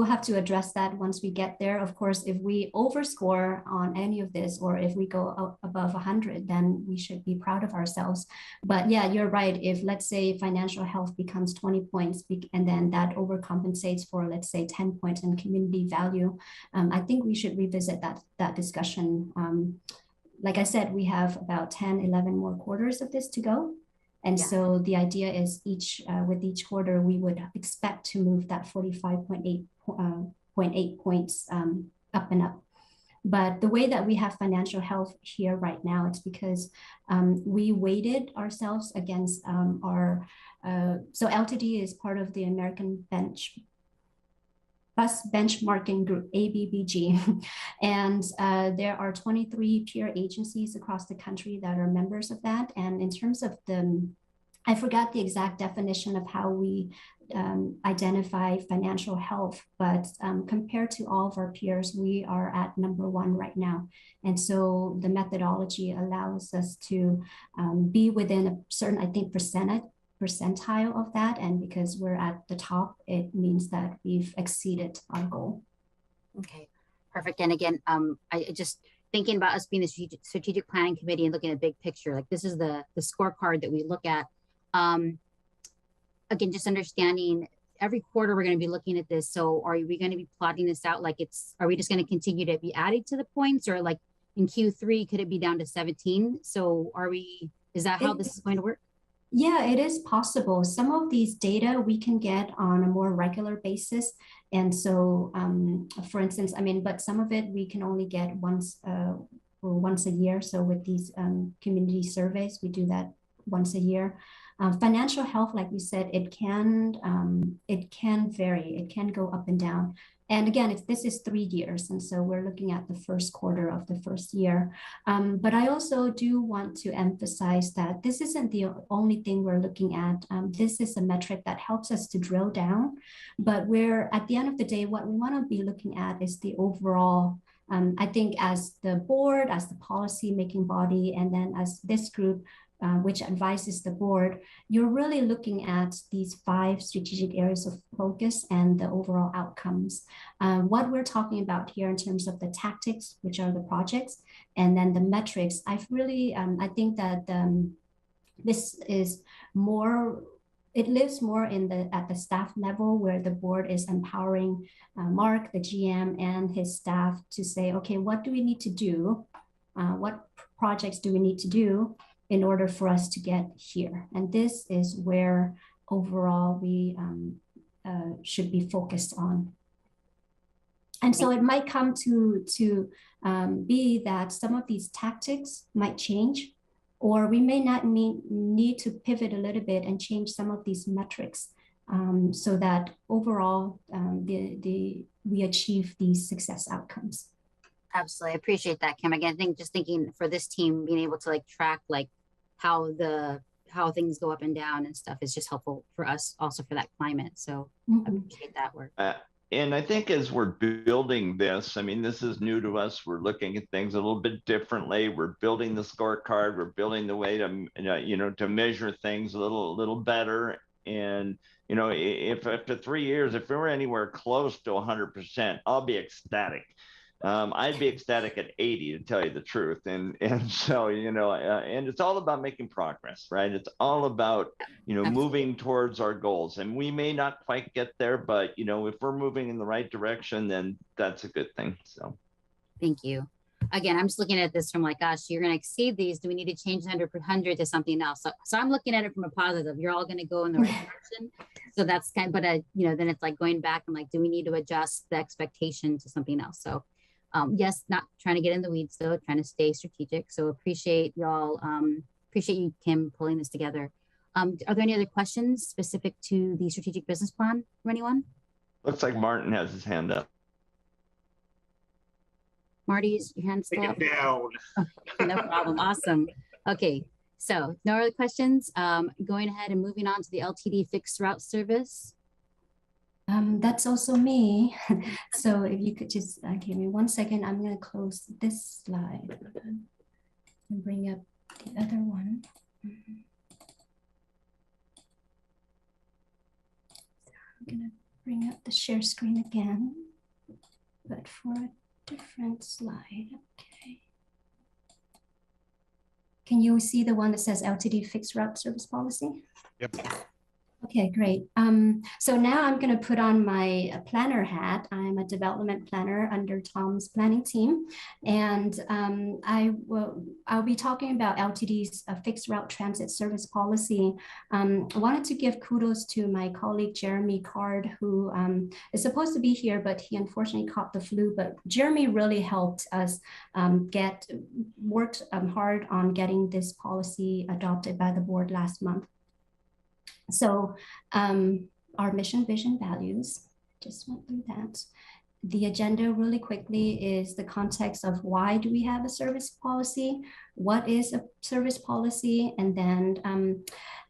have to address that once we get there. Of course, if we overscore on any of this, or if we go above 100, then we should be proud of ourselves. But yeah, you're right. If, let's say, financial health becomes 20 points, and then that overcompensates for, let's say, 10 points in community value, I think we should revisit that discussion. Like I said, we have about 10, 11 more quarters of this to go. And so the idea is with each quarter, we would expect to move that 45.8 points up and up. But the way that we have financial health here right now, it's because we weighted ourselves against so LTD is part of the American benchmarking group, ABBG. And there are 23 peer agencies across the country that are members of that. And in terms of I forgot the exact definition of how we identify financial health, but compared to all of our peers, we are at number 1 right now. And so the methodology allows us to be within a certain, I think, percentile of that, and because we're at the top, it means that we've exceeded our goal. Okay, perfect. And again, I just thinking about us being the strategic planning committee and looking at the big picture, like this is the scorecard that we look at. Again, just understanding every quarter we're going to be looking at this. So are we going to be plotting this out like are we just going to continue to be adding to the points, or like in Q3 could it be down to 17? So is that how this is going to work? Yeah, it is possible. Some of these data we can get on a more regular basis. And so, for instance, but some of it we can only get once a year. So with these community surveys, we do that once a year. Financial health, like you said, it can vary. It can go up and down. And again, this is 3 years. And so we're looking at the first quarter of the first year. But I also do want to emphasize that this isn't the only thing we're looking at. This is a metric that helps us to drill down. But we're, at the end of the day, what we want to be looking at is the overall, I think as the board, as the policy making body, and then as this group, which advises the board, you're really looking at these 5 strategic areas of focus and the overall outcomes. What we're talking about here in terms of the tactics, which are the projects, and then the metrics, I've really, I think that this is more, it lives more in at the staff level, where the board is empowering Mark, the GM, and his staff to say, okay, what do we need to do? What projects do we need to do in order for us to get here? And this is where overall we should be focused on. And so it might come to be that some of these tactics might change, or we may not need to pivot a little bit and change some of these metrics so that overall we achieve these success outcomes. Absolutely. I appreciate that, Kim. Again, I think just thinking for this team, being able to like track like how things go up and down and stuff is just helpful for us also for that climate. So I appreciate that work. And I think as we're building this, I mean, this is new to us. We're looking at things a little bit differently. We're building the scorecard. We're building the way to, to measure things a little better. And, if after 3 years, if we're anywhere close to 100%, I'll be ecstatic. I'd be ecstatic at 80, to tell you the truth. And so, and it's all about making progress, right? It's all about, moving towards our goals. And we may not quite get there, but, if we're moving in the right direction, then that's a good thing. So thank you. Again, I'm just looking at this from like, gosh, you're going to exceed these. Do we need to change 100 to something else? So I'm looking at it from a positive. You're all going to go in the right direction. So that's kind of, but then it's like going back and like, do we need to adjust the expectation to something else? So yes, not trying to get in the weeds though, trying to stay strategic. So appreciate y'all, appreciate you, Kim, pulling this together. Are there any other questions specific to the strategic business plan from anyone? Looks like Martin has his hand up. Marty's, your hand's still up? Down. Okay, no problem. Awesome. Okay, so no other questions. Going ahead and moving on to the LTD fixed route service. That's also me. So if you could just give me 1 second, I'm going to close this slide and bring up the other one. So I'm going to bring up the share screen again, but for a different slide. Okay. Can you see the one that says LTD fixed route service policy? Yep. Okay, great. So now I'm going to put on my planner hat. I'm a development planner under Tom's planning team, and I'll be talking about LTD's fixed route transit service policy. I wanted to give kudos to my colleague Jeremy Card, who is supposed to be here, but he unfortunately caught the flu. But Jeremy really helped us worked hard on getting this policy adopted by the board last month. So our mission, vision, values, just went through that. The agenda really quickly is the context of why do we have a service policy? What is a service policy? And then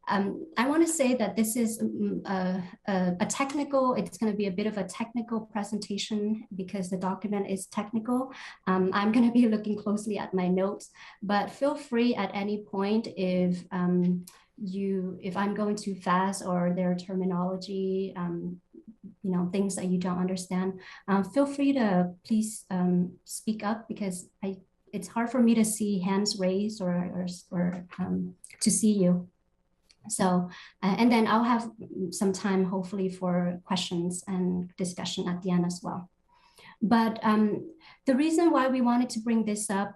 I want to say that this is a technical, it's going to be a bit of a technical presentation because the document is technical. I'm going to be looking closely at my notes, but feel free at any point if I'm going too fast or their terminology, things that you don't understand, feel free to please speak up, because it's hard for me to see hands raised or to see you. So, and then I'll have some time hopefully for questions and discussion at the end as well. But the reason why we wanted to bring this up,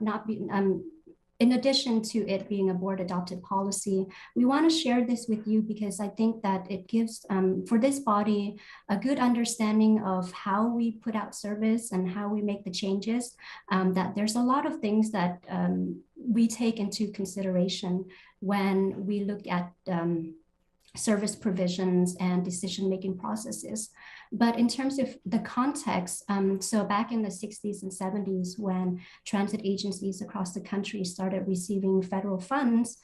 in addition to it being a board adopted policy, we want to share this with you because I think that it gives, for this body, a good understanding of how we put out service and how we make the changes, that there's a lot of things that we take into consideration when we look at service provisions and decision-making processes. But in terms of the context, so back in the 60s and 70s, when transit agencies across the country started receiving federal funds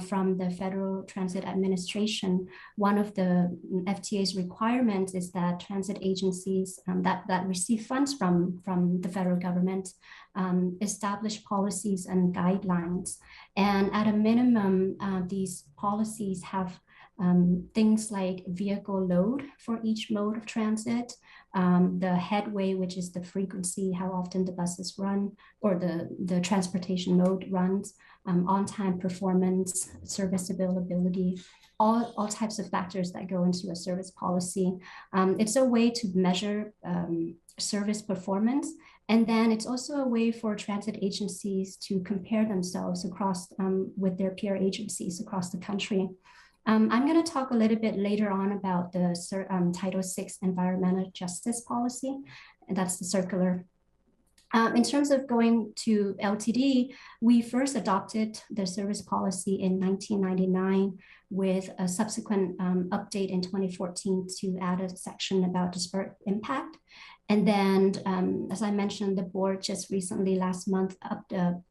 from the Federal Transit Administration, one of the FTA's requirements is that transit agencies that receive funds from the federal government establish policies and guidelines. And at a minimum, these policies have things like vehicle load for each mode of transit, the headway, which is the frequency, how often the buses run, or the transportation mode runs, on-time performance, service availability, all types of factors that go into a service policy. It's a way to measure service performance. And then it's also a way for transit agencies to compare themselves across with their peer agencies across the country. I'm going to talk a little bit later on about the Title VI Environmental Justice Policy, and that's the circular. In terms of going to LTD, we first adopted the service policy in 1999 with a subsequent update in 2014 to add a section about disparate impact. And then, as I mentioned, the board just recently last month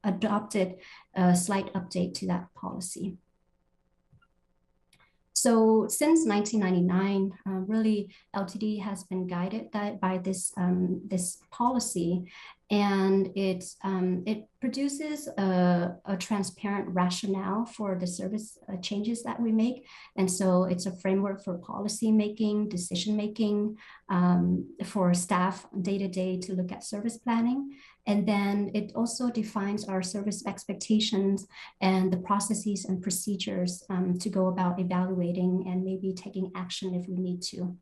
adopted a slight update to that policy. So since 1999, really LTD has been guided by this policy, and it produces a transparent rationale for the service changes that we make. And so it's a framework for policy making, decision making, for staff day-to-day to look at service planning. And then it also defines our service expectations and the processes and procedures to go about evaluating and maybe taking action if we need to.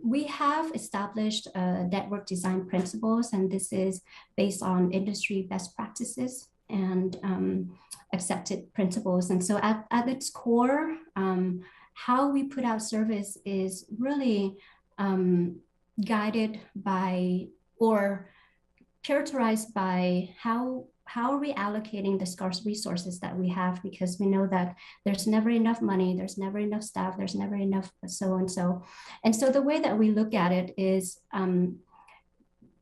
We have established network design principles, and this is based on industry best practices and accepted principles. And so at its core, how we put out service is really guided by or characterized by how are we allocating the scarce resources that we have, because we know that there's never enough money, there's never enough staff, there's never enough so. And so the way that we look at it is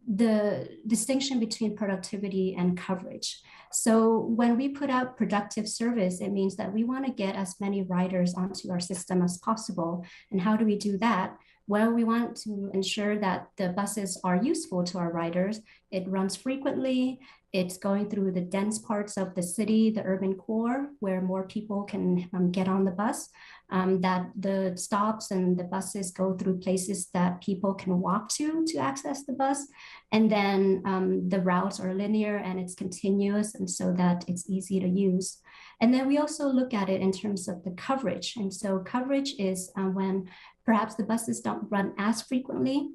the distinction between productivity and coverage. So when we put out productive service, it means that we want to get as many riders onto our system as possible. And how do we do that? Well, we want to ensure that the buses are useful to our riders. It runs frequently. It's going through the dense parts of the city, the urban core, where more people can get on the bus, that the stops and the buses go through places that people can walk to access the bus. And then the routes are linear and it's continuous, and so that it's easy to use. And then we also look at it in terms of the coverage. And so coverage is when perhaps the buses don't run as frequently,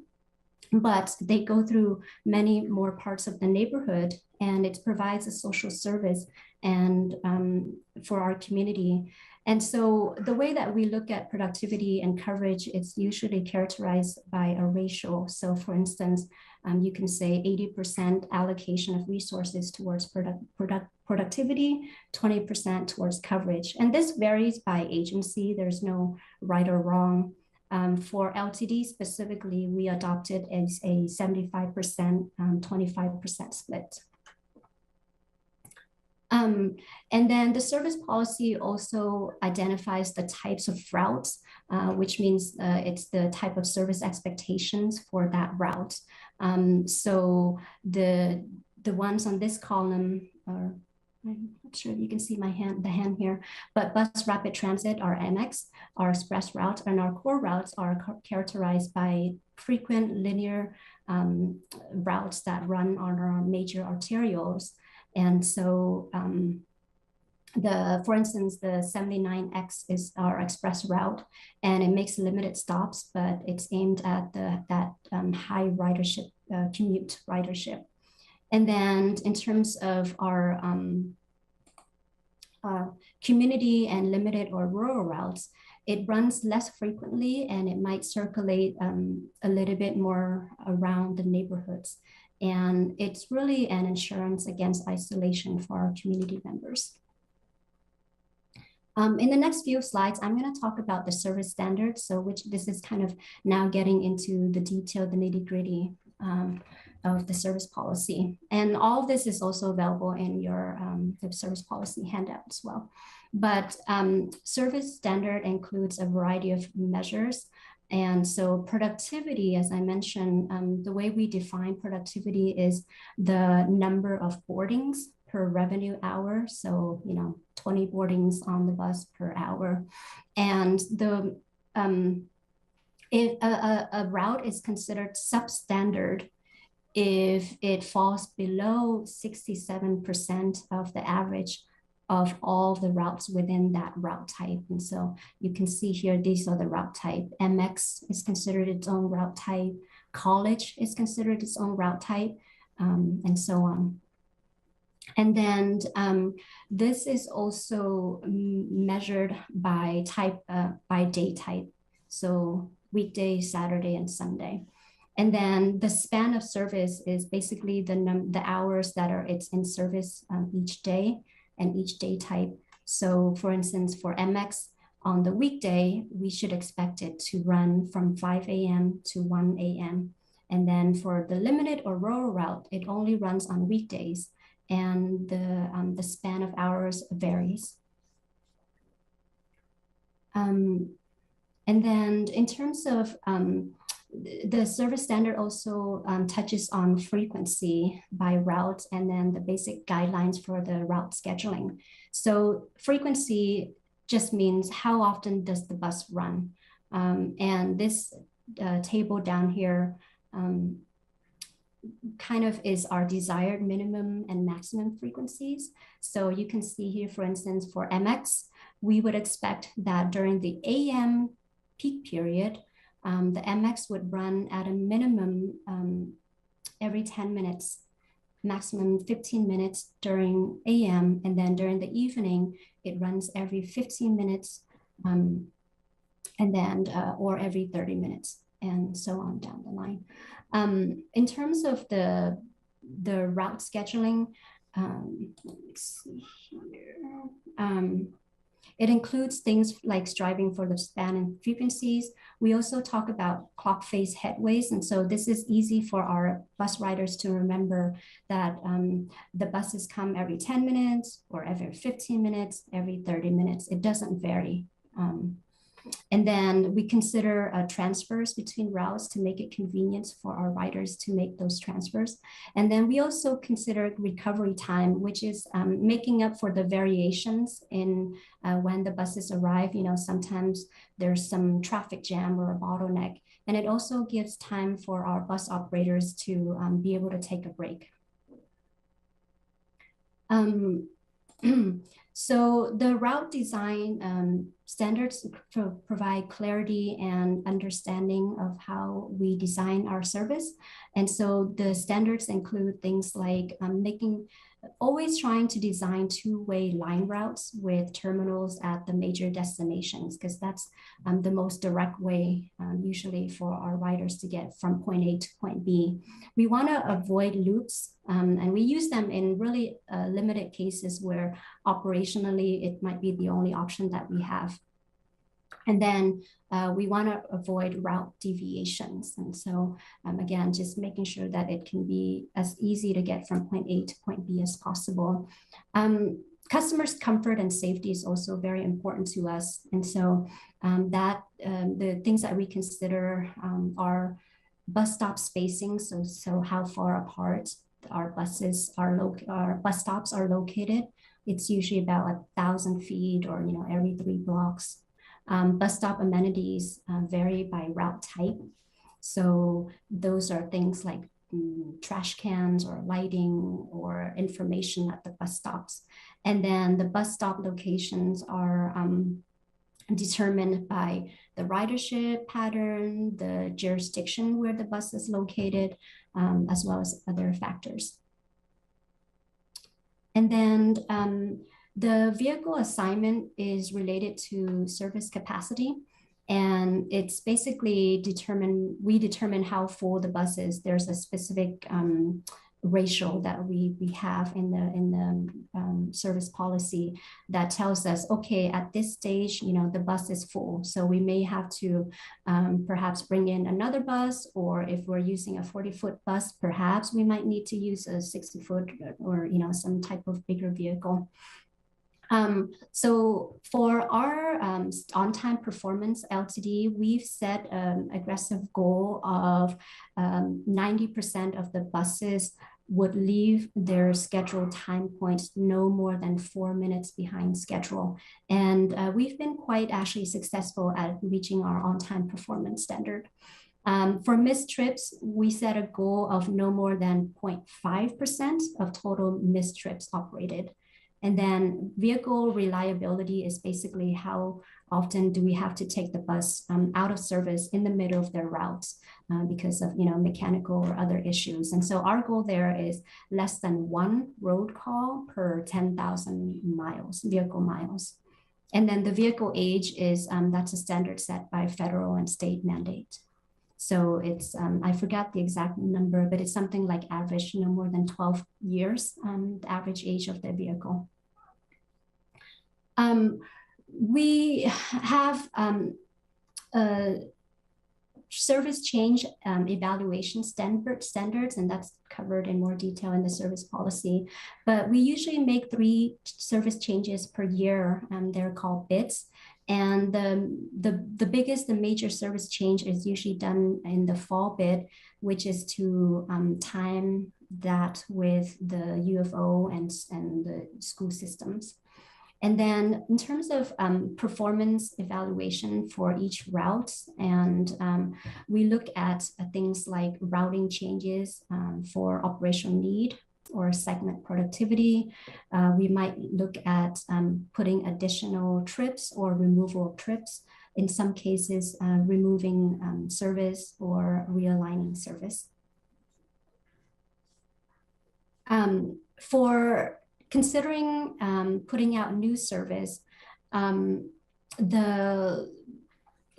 but they go through many more parts of the neighborhood, and it provides a social service and for our community. And so the way that we look at productivity and coverage, it's usually characterized by a ratio. So for instance, you can say 80% allocation of resources towards productivity, 20% towards coverage. And this varies by agency. There's no right or wrong. For LTD specifically, we adopted as a 75%, 25% split. And then the service policy also identifies the types of routes, which means it's the type of service expectations for that route. So the ones on this column are, I'm not sure if you can see the hand here, but bus rapid transit, our MX, our express routes, and our core routes are characterized by frequent linear routes that run on our major arterials. And so for instance, the 79X is our express route, and it makes limited stops, but it's aimed at that high ridership, commute ridership. And then in terms of our community and limited or rural routes, it runs less frequently, and it might circulate a little bit more around the neighborhoods. And it's really an insurance against isolation for our community members. In the next few slides, I'm going to talk about the service standards. So which this is kind of now getting into the detail, the nitty-gritty of the service policy. And all of this is also available in your the service policy handout as well. But service standard includes a variety of measures. And so productivity, as I mentioned, the way we define productivity is the number of boardings per revenue hour. So, 20 boardings on the bus per hour. And if a route is considered substandard if it falls below 67% of the average of all the routes within that route type. And so you can see here, these are the route type. MX is considered its own route type. College is considered its own route type, and so on. And then this is also measured by type, by day type. So weekday, Saturday, and Sunday. And then the span of service is basically the hours that it's in service each day and each day type. So for instance, for MX on the weekday, we should expect it to run from 5 a.m. to 1 a.m. And then for the limited or rural route, it only runs on weekdays, and the span of hours varies. And then in terms of the service standard also touches on frequency by route, and then the basic guidelines for the route scheduling. So frequency just means how often does the bus run? And this table down here kind of is our desired minimum and maximum frequencies. So you can see here, for instance, for MX, we would expect that during the AM peak period, the MX would run at a minimum every 10 minutes, maximum 15 minutes during AM, and then during the evening, it runs every 15 minutes, and then, or every 30 minutes, and so on down the line. In terms of the route scheduling, let's see here. It includes things like striving for the span and frequencies. We also talk about clock face headways. And so this is easy for our bus riders to remember that the buses come every 10 minutes or every 15 minutes, every 30 minutes. It doesn't vary. And then we consider transfers between routes to make it convenient for our riders to make those transfers. And then we also consider recovery time, which is making up for the variations in when the buses arrive. Sometimes there's some traffic jam or a bottleneck, and it also gives time for our bus operators to be able to take a break. So the route design standards provide clarity and understanding of how we design our service. And so the standards include things like always trying to design two-way line routes with terminals at the major destinations, because that's the most direct way usually for our riders to get from point A to point B. We want to avoid loops, and we use them in really limited cases where operationally it might be the only option that we have. And then we want to avoid route deviations. And so again, just making sure that it can be as easy to get from point A to point B as possible. Customers' comfort and safety is also very important to us. And so the things that we consider are bus stop spacing. So how far apart our bus stops are located. It's usually about 1,000 feet or every 3 blocks. Bus stop amenities vary by route type. So those are things like trash cans or lighting or information at the bus stops. And then the bus stop locations are determined by the ridership pattern, the jurisdiction where the bus is located, as well as other factors. And then the vehicle assignment is related to service capacity. And it's basically we determine how full the bus is. There's a specific ratio that we have in the service policy that tells us, okay, at this stage, the bus is full. So we may have to perhaps bring in another bus, or if we're using a 40-foot bus, perhaps we might need to use a 60-foot or, some type of bigger vehicle. So for our on-time performance LTD, we've set an aggressive goal of 90% of the buses would leave their scheduled time points no more than 4 minutes behind schedule. And we've been quite actually successful at reaching our on-time performance standard. For missed trips, we set a goal of no more than 0.5% of total missed trips operated. And then vehicle reliability is basically how often do we have to take the bus out of service in the middle of their routes because of mechanical or other issues. And so our goal there is less than 1 road call per 10,000 miles, vehicle miles. And then the vehicle age is that's a standard set by federal and state mandate. So it's, I forgot the exact number, but it's something like average, no more than 12 years, the average age of the vehicle. We have service change evaluation standards, and that's covered in more detail in the service policy. But we usually make 3 service changes per year, and they're called bids. And the biggest, the major service change is usually done in the fall bid, which is to time that with the UFO and the school systems. And then in terms of performance evaluation for each route, and we look at things like routing changes for operational need or segment productivity. We might look at putting additional trips or removal of trips. In some cases, removing service or realigning service. For considering putting out new service,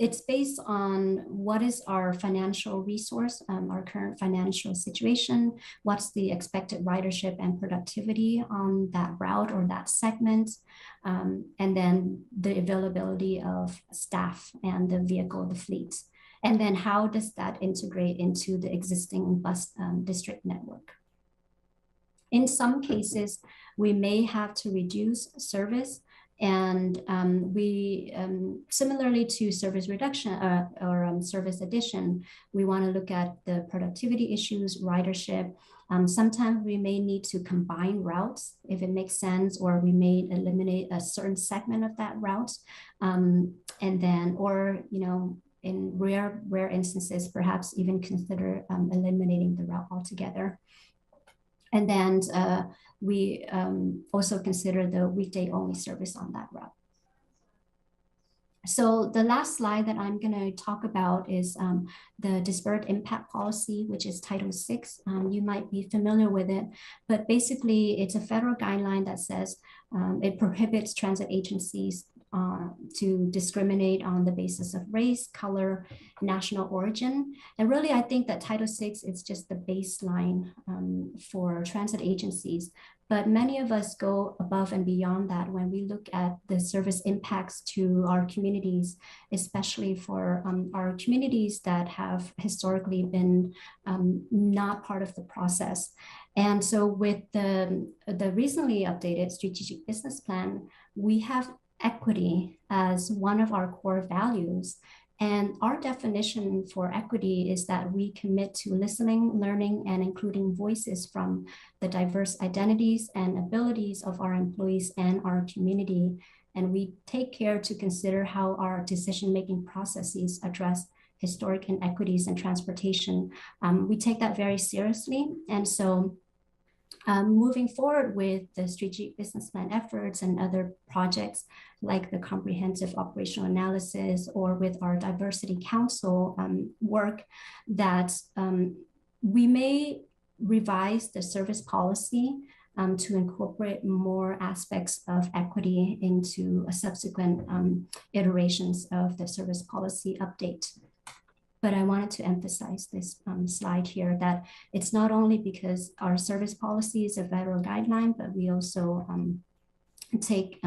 it's based on what is our financial resource, our current financial situation, what's the expected ridership and productivity on that route or that segment, and then the availability of staff and the vehicle, the fleet. And then how does that integrate into the existing bus district network? In some cases, we may have to reduce service, and we, similarly to service reduction or service addition, we want to look at the productivity issues, ridership. Sometimes we may need to combine routes if it makes sense, or we may eliminate a certain segment of that route. And then, or, in rare instances, perhaps even consider eliminating the route altogether. And then we also consider the weekday only service on that route. So the last slide that I'm going to talk about is the disparate impact policy, which is Title VI. You might be familiar with it, but basically it's a federal guideline that says it prohibits transit agencies to discriminate on the basis of race, color, national origin. And really, I think that Title VI is just the baseline for transit agencies. But many of us go above and beyond that when we look at the service impacts to our communities, especially for our communities that have historically been not part of the process. And so with the recently updated strategic business plan, we have equity as one of our core values. And our definition for equity is that we commit to listening, learning, and including voices from the diverse identities and abilities of our employees and our community. And we take care to consider how our decision-making processes address historic inequities in transportation. We take that very seriously. And so moving forward with the strategic business plan efforts and other projects like the comprehensive operational analysis, or with our diversity council work, that we may revise the service policy to incorporate more aspects of equity into a subsequent iterations of the service policy update. But I wanted to emphasize this slide here that it's not only because our service policy is a federal guideline, but we also take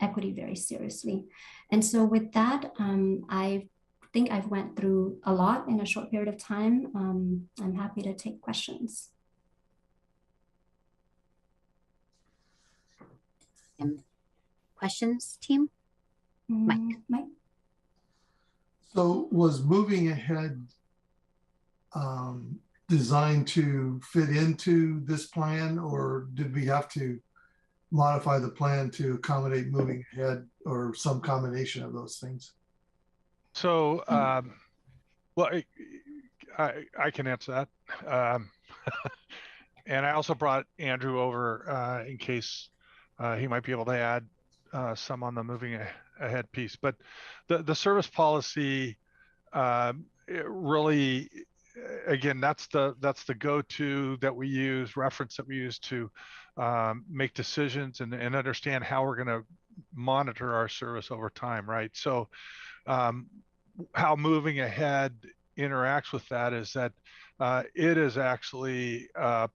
equity very seriously. And so with that, I think I've went through a lot in a short period of time. I'm happy to take questions. Questions, team? Mike. Mike? So was moving ahead designed to fit into this plan, or did we have to modify the plan to accommodate moving ahead, or some combination of those things? So, well, I can answer that. And I also brought Andrew over in case he might be able to add some on the moving ahead piece. But the service policy, it really, again, that's the go-to that we use, reference that we use to make decisions and understand how we're going to monitor our service over time, right? So how moving ahead interacts with that is that it is actually a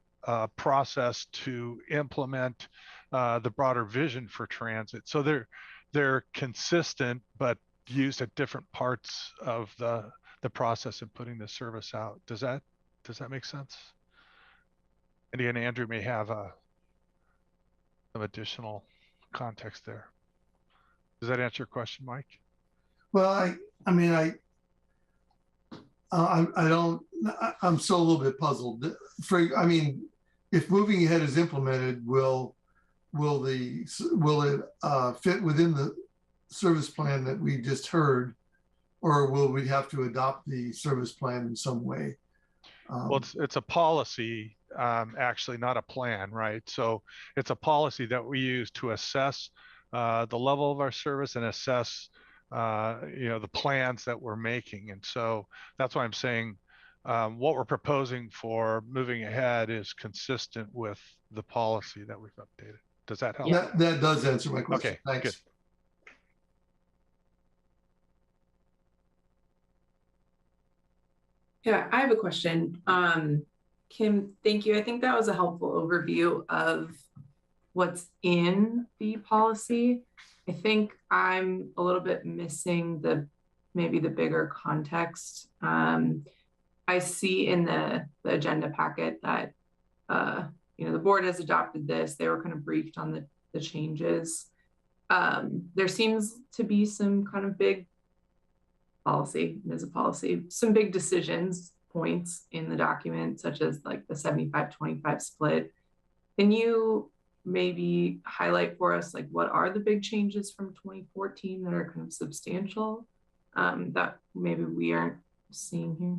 process to implement the broader vision for transit. So they're consistent, but used at different parts of the process of putting the service out. Does that make sense? And again, Andrew may have some additional context there. Does that answer your question, Mike? Well, I'm still a little bit puzzled. If moving ahead is implemented, will it fit within the service plan that we just heard, or will we have to adopt the service plan in some way? Well, it's a policy, actually, not a plan, right? So it's a policy that we use to assess the level of our service and assess the plans that we're making. And so that's why I'm saying what we're proposing for moving ahead is consistent with the policy that we've updated. Does that help? That does answer my question. Okay, thanks. good. Yeah, I have a question. Kim, thank you. I think that was a helpful overview of what's in the policy. I think I'm a little bit missing maybe the bigger context. I see in the agenda packet that the board has adopted this. They were kind of briefed on the changes. There seems to be some kind of big policy, as a policy, some big decisions points in the document, such as like the 75-25 split. Can you maybe highlight for us, like, what are the big changes from 2014 that are kind of substantial that maybe we aren't seeing here?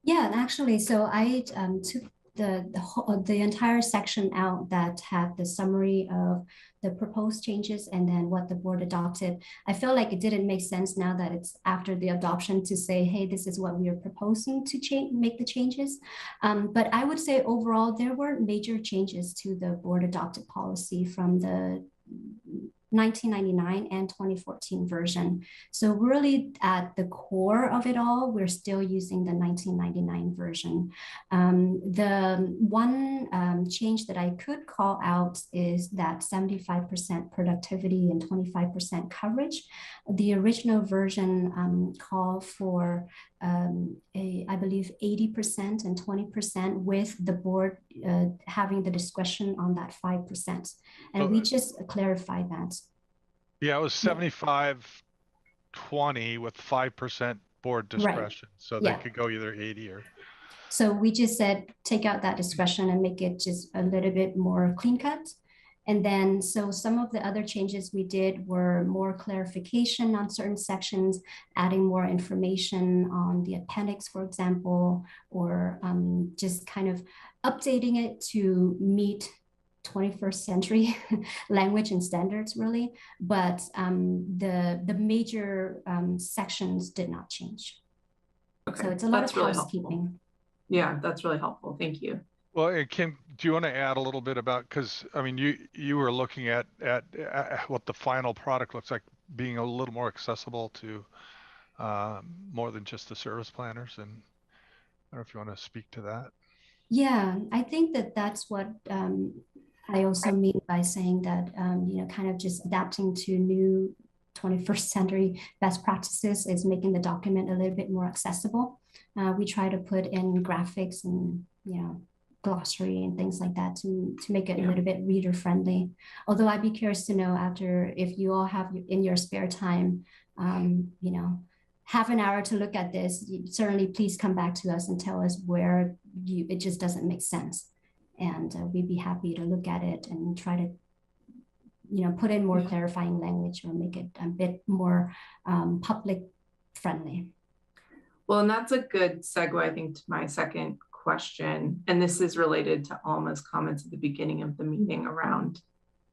Yeah, actually, so I took the entire section out that had the summary of the proposed changes and then what the board adopted. I feel like it didn't make sense now that it's after the adoption to say, hey, this is what we are proposing to make the changes. But I would say overall, there were major changes to the board adopted policy from the 1999 and 2014 version. So really at the core of it all, we're still using the 1999 version. The one change that I could call out is that 75% productivity and 25% coverage. The original version called for I believe 80% and 20% with the board having the discretion on that 5%. And we just clarified that. Yeah, it was 75-20 with 5% board discretion. Right. So they could go either 80 or. So we just said, take out that discretion and make it just a little bit more clean cut. And then, so some of the other changes we did were more clarification on certain sections, adding more information on the appendix, for example, or just kind of updating it to meet 21st century language and standards, really. But the major sections did not change. Okay. So it's a lot of housekeeping. Yeah, that's really helpful. Thank you. Well, and Kim, do you want to add a little bit about, because I mean, you were looking at what the final product looks like being a little more accessible to more than just the service planners, and I don't know if you want to speak to that. Yeah, I think that that's what I also mean by saying that, you know, kind of just adapting to new 21st century best practices is making the document a little bit more accessible. We try to put in graphics and, you know, glossary and things like that to make it a little bit reader friendly. Although I'd be curious to know after, if you all have in your spare time, you know, half an hour to look at this, certainly please come back to us and tell us where it just doesn't make sense. And we'd be happy to look at it and try to, you know, put in more clarifying language or make it a bit more public friendly. Well, and that's a good segue, I think, to my second question. And this is related to Alma's comments at the beginning of the meeting around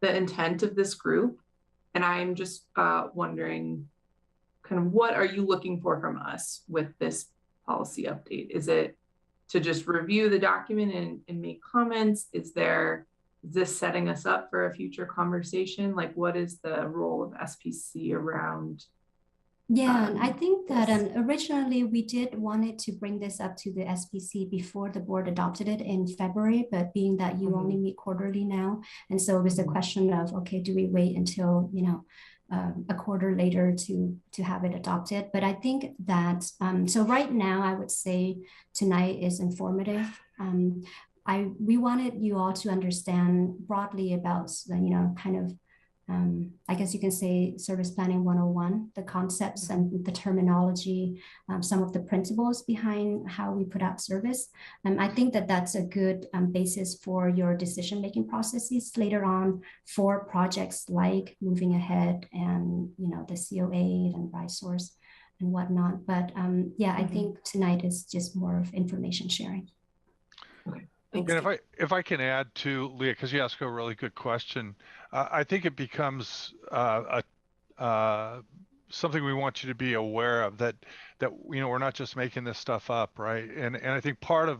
the intent of this group. And I'm just wondering, kind of, what are you looking for from us with this policy update? Is it to just review the document and make comments? Is this setting us up for a future conversation? Like, what is the role of SPC around? Yeah, and I think that originally we did wanted to bring this up to the SPC before the board adopted it in February, but being that you only meet quarterly now, and so it was a question of, okay, do we wait until, you know, a quarter later to have it adopted? But I think that, so right now I would say tonight is informative. We wanted you all to understand broadly about, you know, kind of, I guess you can say Service Planning 101, the concepts and the terminology, some of the principles behind how we put out service. I think that that's a good basis for your decision-making processes later on for projects like moving ahead and, you know, the COA and RISORCE and whatnot. But yeah, I think tonight is just more of information sharing. Okay. And if I can add to Leah, because you asked a really good question, I think it becomes something we want you to be aware of, that you know, we're not just making this stuff up, right? And I think I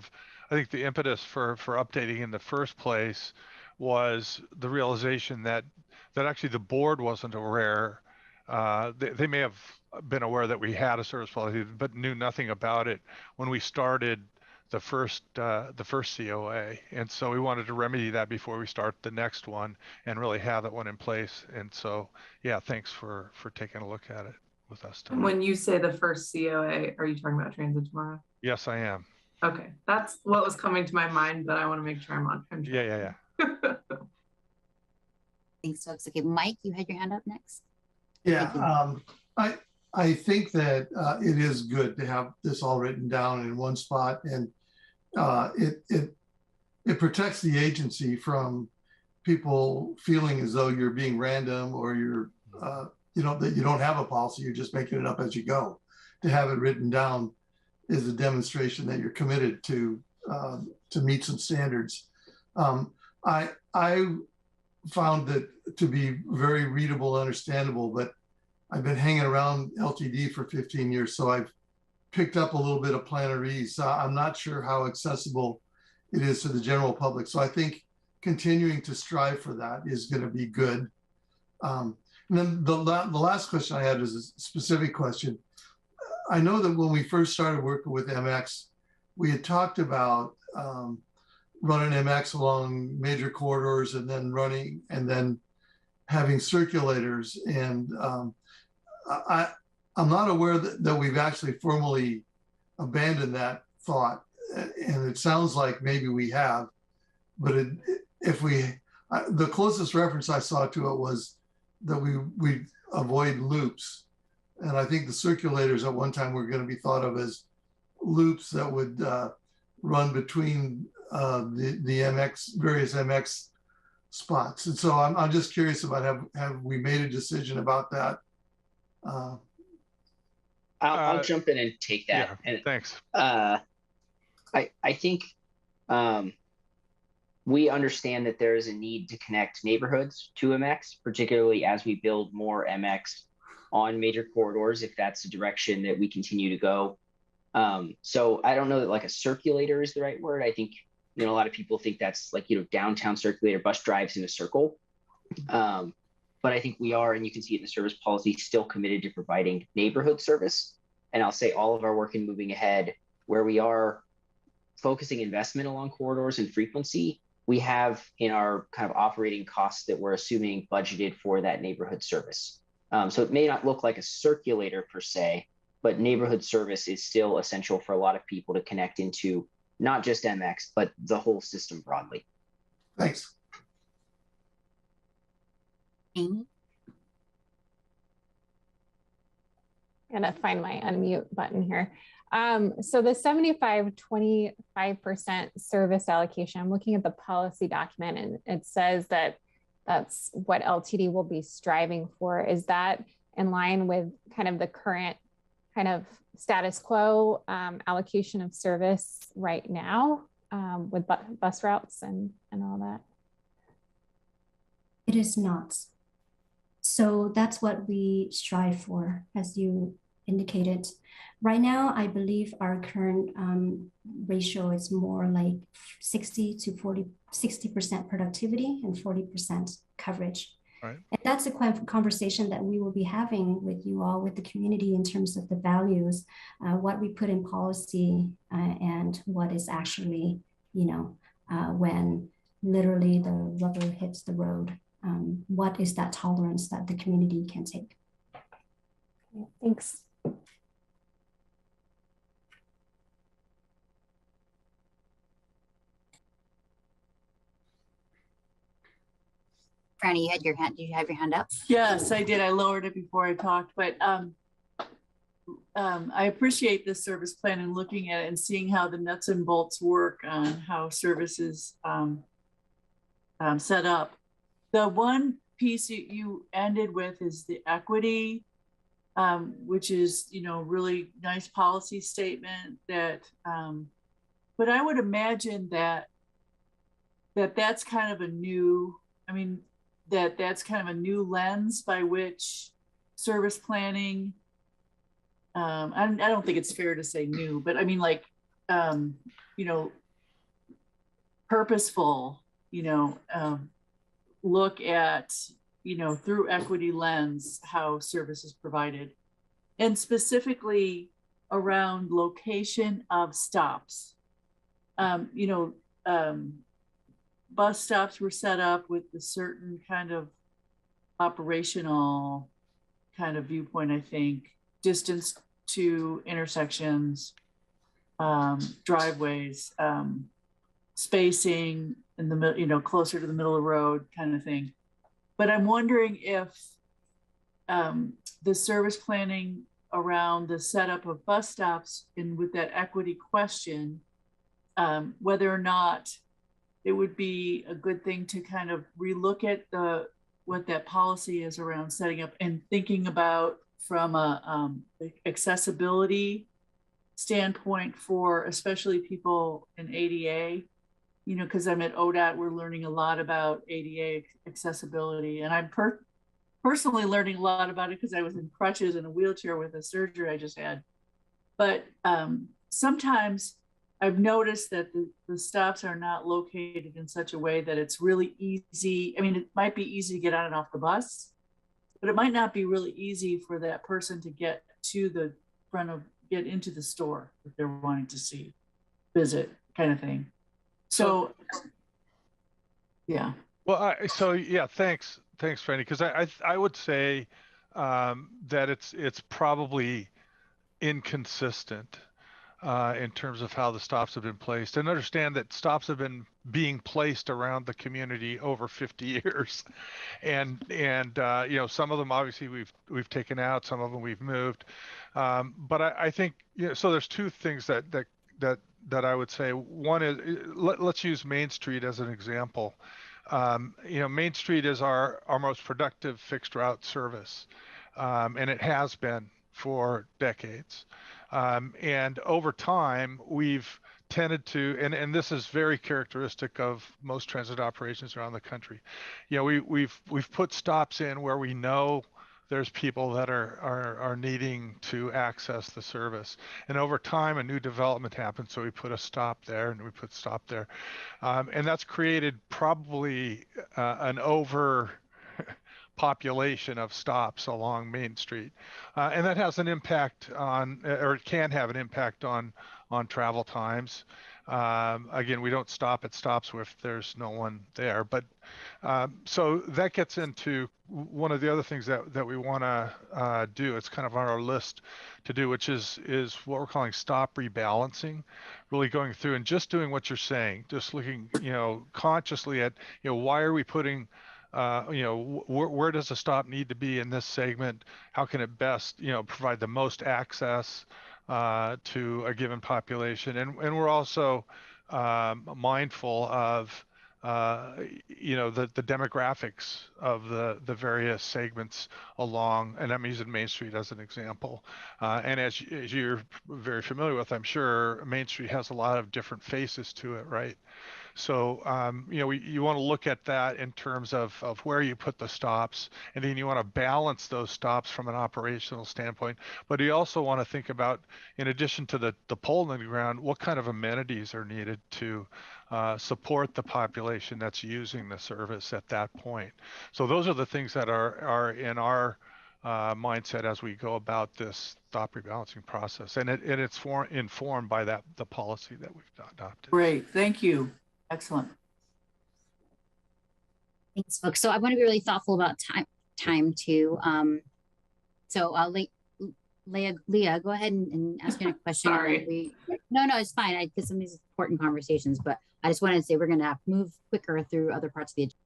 think the impetus for updating in the first place was the realization that actually the board wasn't aware. They may have been aware that we had a service policy, but knew nothing about it when we started the first COA. And so we wanted to remedy that before we start the next one and really have that one in place. And so, yeah, thanks for taking a look at it with us tonight. When you say the first COA, are you talking about Transit Tomorrow? Yes, I am. Okay, that's what was coming to my mind, but I want to make sure I'm on. Yeah. Thanks, folks. Okay, Mike, you had your hand up next. Yeah, I think that it is good to have this all written down in one spot, and it protects the agency from people feeling as though you're being random or you're you know, that you don't have a policy, you're just making it up as you go. To have it written down is a demonstration that you're committed to meet some standards. I found that to be very readable, understandable, but I've been hanging around LTD for 15 years, so I've picked up a little bit of planarese. I'm not sure how accessible it is to the general public. So I think continuing to strive for that is going to be good. And then the last question I had is a specific question. I know that when we first started working with MX, we had talked about running MX along major corridors and then having circulators. And I'm not aware that we've actually formally abandoned that thought. And it sounds like maybe we have, but the closest reference I saw to it was that we avoid loops. And I think the circulators at one time were going to be thought of as loops that would run between the MX, various MX spots. And so I'm just curious about, have we made a decision about that? I'll jump in and take that. Yeah, and thanks. I think we understand that there is a need to connect neighborhoods to MX, particularly as we build more MX on major corridors, if that's the direction that we continue to go. So I don't know that like a circulator is the right word. I think You know, a lot of people think that's like, you know, downtown circulator bus drives in a circle. But I think we are, and you can see it in the service policy, still committed to providing neighborhood service. And I'll say all of our work in moving ahead, where we are focusing investment along corridors and frequency, we have in our kind of operating costs that we're assuming budgeted for that neighborhood service. So it may not look like a circulator per se, but neighborhood service is still essential for a lot of people to connect into not just MX, but the whole system broadly. Thanks. Amy? I'm gonna find my unmute button here. So the 75-25% service allocation, I'm looking at the policy document and it says that that's what LTD will be striving for. Is that in line with kind of the current kind of status quo allocation of service right now with bus routes and all that? It is not. So that's what we strive for, as you indicated. Right now, I believe our current ratio is more like 60% productivity and 40% coverage. Right. And that's a conversation that we will be having with you all, with the community, in terms of the values, what we put in policy, and what is actually, you know, when literally the rubber hits the road. What is that tolerance that the community can take? Thanks. Franny, you had your hand, did you have your hand up? Yes, I did. I lowered it before I talked, but I appreciate this service plan and looking at it and seeing how the nuts and bolts work on how services set up. The one piece you ended with is the equity, which is, you know, really nice policy statement that, but I would imagine that's kind of a new, I mean, that's kind of a new lens by which service planning, I don't think it's fair to say new, but I mean, like, you know, purposeful, you know, look at, you know, through equity lens, how service is provided, and specifically around location of stops. You know, bus stops were set up with a certain kind of operational kind of viewpoint, I think, distance to intersections, driveways, spacing in the middle, you know, closer to the middle of the road kind of thing. But I'm wondering if the service planning around the setup of bus stops and with that equity question, whether or not it would be a good thing to kind of relook at what that policy is around setting up and thinking about from a accessibility standpoint for especially people in ADA, you know, because I'm at ODOT, we're learning a lot about ADA accessibility, and I'm personally learning a lot about it because I was in crutches in a wheelchair with a surgery I just had. But sometimes I've noticed that the stops are not located in such a way that it's really easy. I mean, it might be easy to get on and off the bus, but it might not be really easy for that person to get to the get into the store if they're wanting to visit kind of thing. So, yeah. Well, yeah, thanks, Franny, because I would say that it's probably inconsistent in terms of how the stops have been placed, and understand that stops have been being placed around the community over 50 years, and you know, some of them obviously we've taken out, some of them we've moved, but I think, you know, so there's two things that I would say. One is, let's use Main Street as an example. You know, Main Street is our most productive fixed route service, and it has been for decades. And over time, we've tended to, and this is very characteristic of most transit operations around the country. You know, we've put stops in where we know there's people that are needing to access the service. And over time, a new development happens, so we put a stop there and we put stop there. And that's created probably an over population of stops along Main Street. And that has an impact on, or it can have an impact on travel times. Again, we don't stop at stops if there's no one there, but so that gets into one of the other things that we want to do. It's kind of on our list to do, which is what we're calling stop rebalancing, really going through and just doing what you're saying, just looking, consciously at, why are we putting, where does a stop need to be in this segment? How can it best, provide the most access to a given population? And we're also mindful of the demographics of the various segments along, and I'm using Main Street as an example. And as you're very familiar with, I'm sure Main Street has a lot of different faces to it, right? So, you want to look at that in terms of where you put the stops, and then you want to balance those stops from an operational standpoint. But you also want to think about, in addition to the pole in the ground, what kind of amenities are needed to support the population that's using the service at that point. So those are the things that are in our mindset as we go about this stop rebalancing process, and it's informed by the policy that we've adopted. Great, thank you. Excellent. Thanks, folks. So I want to be really thoughtful about time too. Leah, go ahead and ask me a question. Sorry. No, it's fine. I did some of these important conversations, but I just wanted to say we're going to have to move quicker through other parts of the agenda.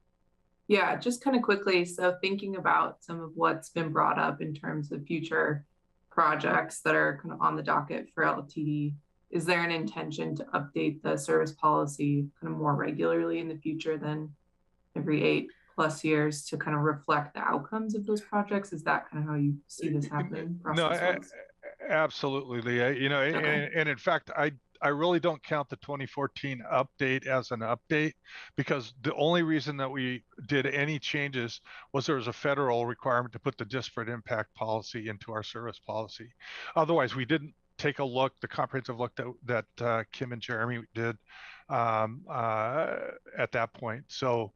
Yeah, just kind of quickly. So thinking about some of what's been brought up in terms of future projects that are kind of on the docket for LTD, is there an intention to update the service policy kind of more regularly in the future than every 8+ years to kind of reflect the outcomes of those projects? Is that kind of how you see this happening? No, absolutely, Leah. Okay. And in fact, I really don't count the 2014 update as an update, because the only reason that we did any changes was there was a federal requirement to put the disparate impact policy into our service policy. Otherwise, we didn't take a look, the comprehensive look that Kim and Jeremy did at that point. So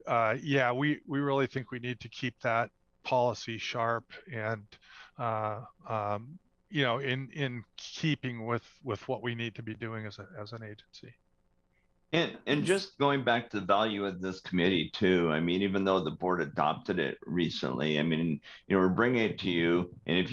yeah, we really think we need to keep that policy sharp and in keeping with what we need to be doing as an agency. And just going back to the value of this committee too, I mean, even though the board adopted it recently, I mean, we're bringing it to you. And if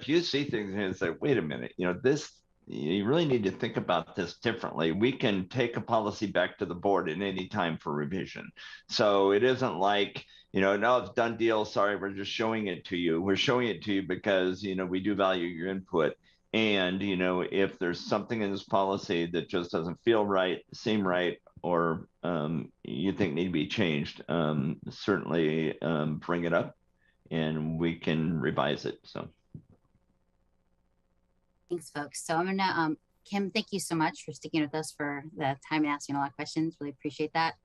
you see things and say, wait a minute, you really need to think about this differently, we can take a policy back to the board at any time for revision. So it isn't like, no, it's done deal. Sorry, we're just showing it to you. We're showing it to you because, we do value your input. And, if there's something in this policy that just doesn't feel right, seem right, or you think need to be changed, certainly bring it up and we can revise it. So. Thanks, folks. So I'm going to, Kim, thank you so much for sticking with us for the time and asking a lot of questions. Really appreciate that.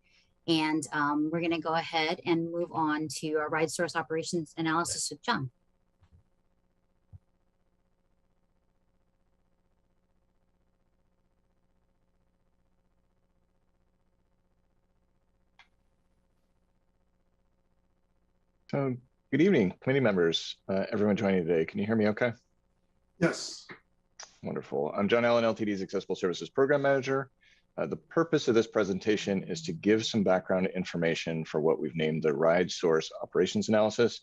And we're going to go ahead and move on to our ride source operations analysis with John. So, good evening, committee members, everyone joining today. Can you hear me okay? Yes. Wonderful. I'm John Allen, LTD's Accessible Services Program Manager. The purpose of this presentation is to give some background information for what we've named the Ride Source Operations Analysis.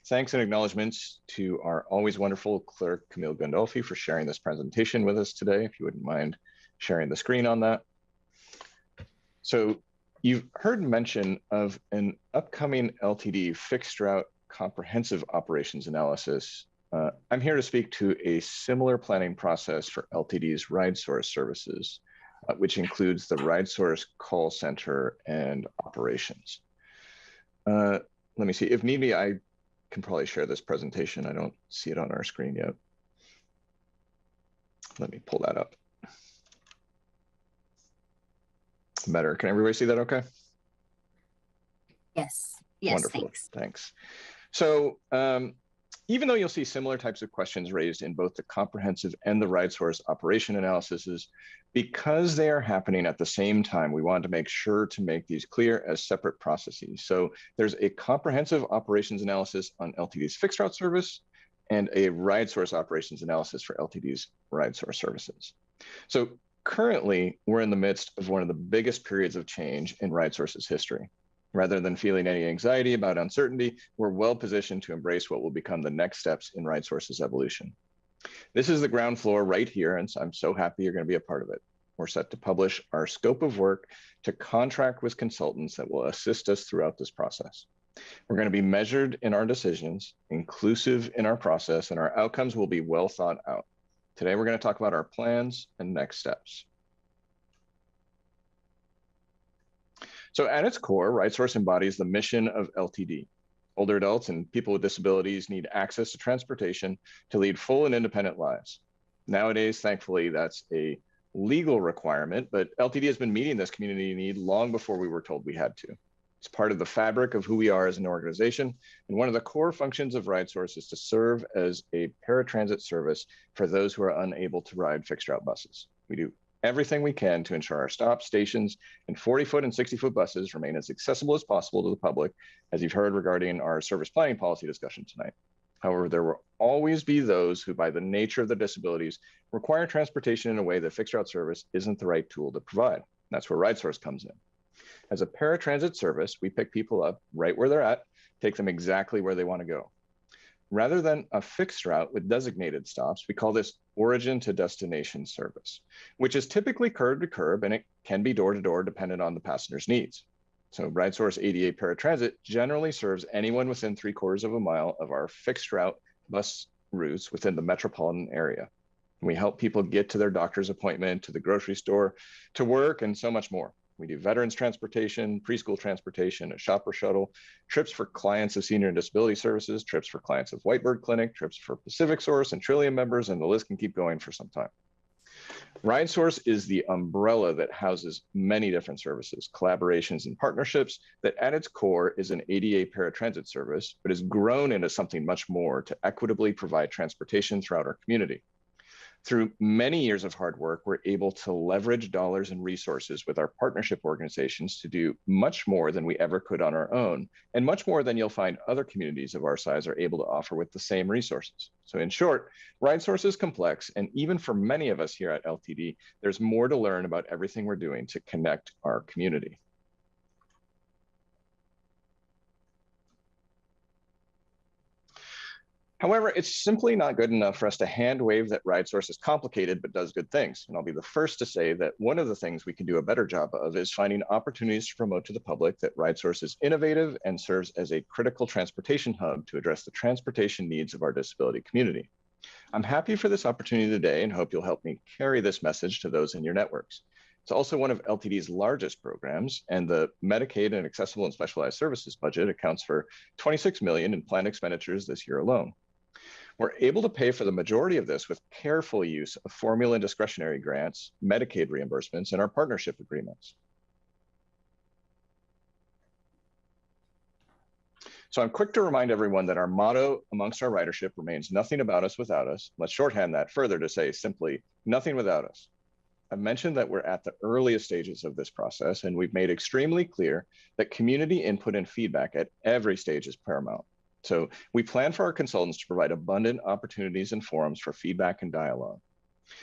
Thanks and acknowledgements to our always wonderful clerk, Camille Gandolfi, for sharing this presentation with us today, if you wouldn't mind sharing the screen on that. So, you've heard mention of an upcoming LTD fixed route comprehensive operations analysis. I'm here to speak to a similar planning process for LTD's ride source services, which includes the ride source call center and operations. Let me see, if need be, I can probably share this presentation. I don't see it on our screen yet. Let me pull that up. Better. Can everybody see that okay? Yes. Yes, wonderful. Thanks. Thanks. So even though you'll see similar types of questions raised in both the comprehensive and the ride source operation analyses, because they are happening at the same time, we wanted to make sure to make these clear as separate processes. So there's a comprehensive operations analysis on LTD's fixed route service and a ride source operations analysis for LTD's ride source services. So currently, we're in the midst of one of the biggest periods of change in ride source's history. Rather than feeling any anxiety about uncertainty, we're well positioned to embrace what will become the next steps in ride source's evolution. This is the ground floor right here, and so I'm so happy you're going to be a part of it. We're set to publish our scope of work to contract with consultants that will assist us throughout this process. We're going to be measured in our decisions, inclusive in our process, and our outcomes will be well thought out. Today, we're going to talk about our plans and next steps. So at its core, RideSource embodies the mission of LTD. Older adults and people with disabilities need access to transportation to lead full and independent lives. Nowadays, thankfully, that's a legal requirement, but LTD has been meeting this community need long before we were told we had to. It's part of the fabric of who we are as an organization, and one of the core functions of RideSource is to serve as a paratransit service for those who are unable to ride fixed route buses. We do everything we can to ensure our stops, stations, and 40-foot and 60-foot buses remain as accessible as possible to the public, as you've heard regarding our service planning policy discussion tonight. However, there will always be those who, by the nature of their disabilities, require transportation in a way that fixed route service isn't the right tool to provide. That's where RideSource comes in. As a paratransit service, we pick people up right where they're at, take them exactly where they want to go. Rather than a fixed route with designated stops, we call this origin to destination service, which is typically curb to curb, and it can be door to door dependent on the passenger's needs. So RideSource ADA Paratransit generally serves anyone within 3/4 of a mile of our fixed route bus routes within the metropolitan area. We help people get to their doctor's appointment, to the grocery store, to work, and so much more. We do veterans transportation, preschool transportation, a shopper shuttle, trips for clients of senior and disability services, trips for clients of Whitebird Clinic, trips for Pacific Source and Trillium members, and the list can keep going for some time. RideSource is the umbrella that houses many different services, collaborations, and partnerships that at its core is an ADA paratransit service, but has grown into something much more to equitably provide transportation throughout our community. Through many years of hard work, we're able to leverage dollars and resources with our partnership organizations to do much more than we ever could on our own, and much more than you'll find other communities of our size are able to offer with the same resources. So in short, RideSource is complex, and even for many of us here at LTD, there's more to learn about everything we're doing to connect our community. However, it's simply not good enough for us to hand wave that RideSource is complicated but does good things. And I'll be the first to say that one of the things we can do a better job of is finding opportunities to promote to the public that RideSource is innovative and serves as a critical transportation hub to address the transportation needs of our disability community. I'm happy for this opportunity today and hope you'll help me carry this message to those in your networks. It's also one of LTD's largest programs, and the Medicaid and Accessible and Specialized Services budget accounts for $26 million in planned expenditures this year alone. We're able to pay for the majority of this with careful use of formula and discretionary grants, Medicaid reimbursements, and our partnership agreements. So I'm quick to remind everyone that our motto amongst our ridership remains nothing about us without us. Let's shorthand that further to say simply nothing without us. I've mentioned that we're at the earliest stages of this process, and we've made extremely clear that community input and feedback at every stage is paramount. So we plan for our consultants to provide abundant opportunities and forums for feedback and dialogue.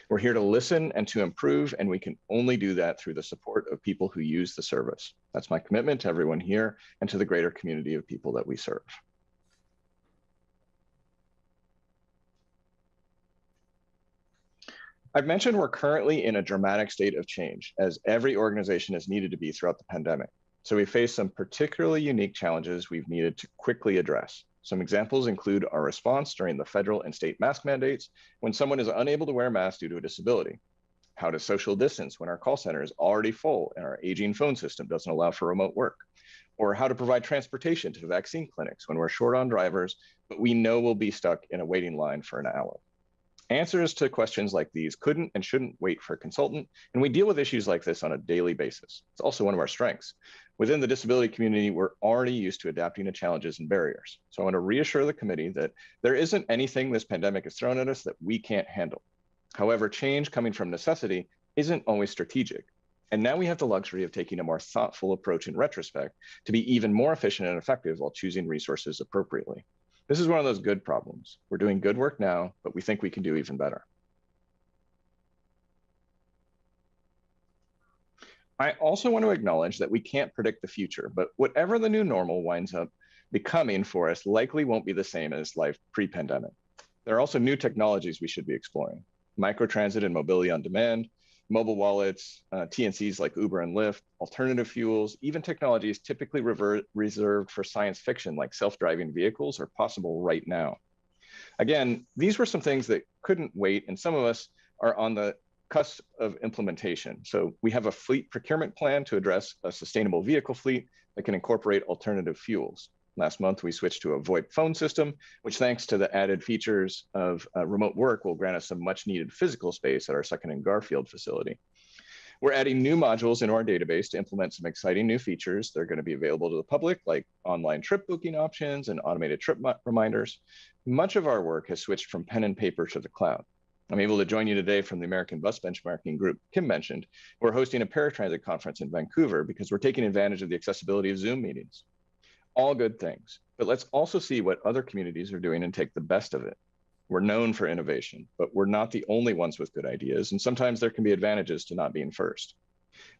We're here to listen and to improve, and we can only do that through the support of people who use the service. That's my commitment to everyone here and to the greater community of people that we serve. I've mentioned we're currently in a dramatic state of change, as every organization has needed to be throughout the pandemic. So we face some particularly unique challenges we've needed to quickly address. Some examples include our response during the federal and state mask mandates when someone is unable to wear a mask due to a disability. How to social distance when our call center is already full and our aging phone system doesn't allow for remote work. Or how to provide transportation to vaccine clinics when we're short on drivers, but we know we'll be stuck in a waiting line for an hour. Answers to questions like these couldn't and shouldn't wait for a consultant, and we deal with issues like this on a daily basis. It's also one of our strengths. Within the disability community, we're already used to adapting to challenges and barriers. So I want to reassure the committee that there isn't anything this pandemic has thrown at us that we can't handle. However, change coming from necessity isn't always strategic. And now we have the luxury of taking a more thoughtful approach in retrospect to be even more efficient and effective while choosing resources appropriately. This is one of those good problems. We're doing good work now, but we think we can do even better. I also want to acknowledge that we can't predict the future, but whatever the new normal winds up becoming for us likely won't be the same as life pre-pandemic. There are also new technologies we should be exploring. Microtransit and mobility on demand, mobile wallets, TNCs like Uber and Lyft, alternative fuels, even technologies typically reserved for science fiction like self-driving vehicles are possible right now. Again, these were some things that couldn't wait, and some of us are on the cusp of implementation. So we have a fleet procurement plan to address a sustainable vehicle fleet that can incorporate alternative fuels. Last month, we switched to a VoIP phone system, which thanks to the added features of remote work will grant us some much needed physical space at our Second and Garfield facility. We're adding new modules into our database to implement some exciting new features. They're going to be available to the public, like online trip booking options and automated trip reminders. Much of our work has switched from pen and paper to the cloud. I'm able to join you today from the American Bus Benchmarking Group Kim mentioned. We're hosting a paratransit conference in Vancouver because we're taking advantage of the accessibility of Zoom meetings. All good things, but let's also see what other communities are doing and take the best of it. We're known for innovation, but we're not the only ones with good ideas, and sometimes there can be advantages to not being first.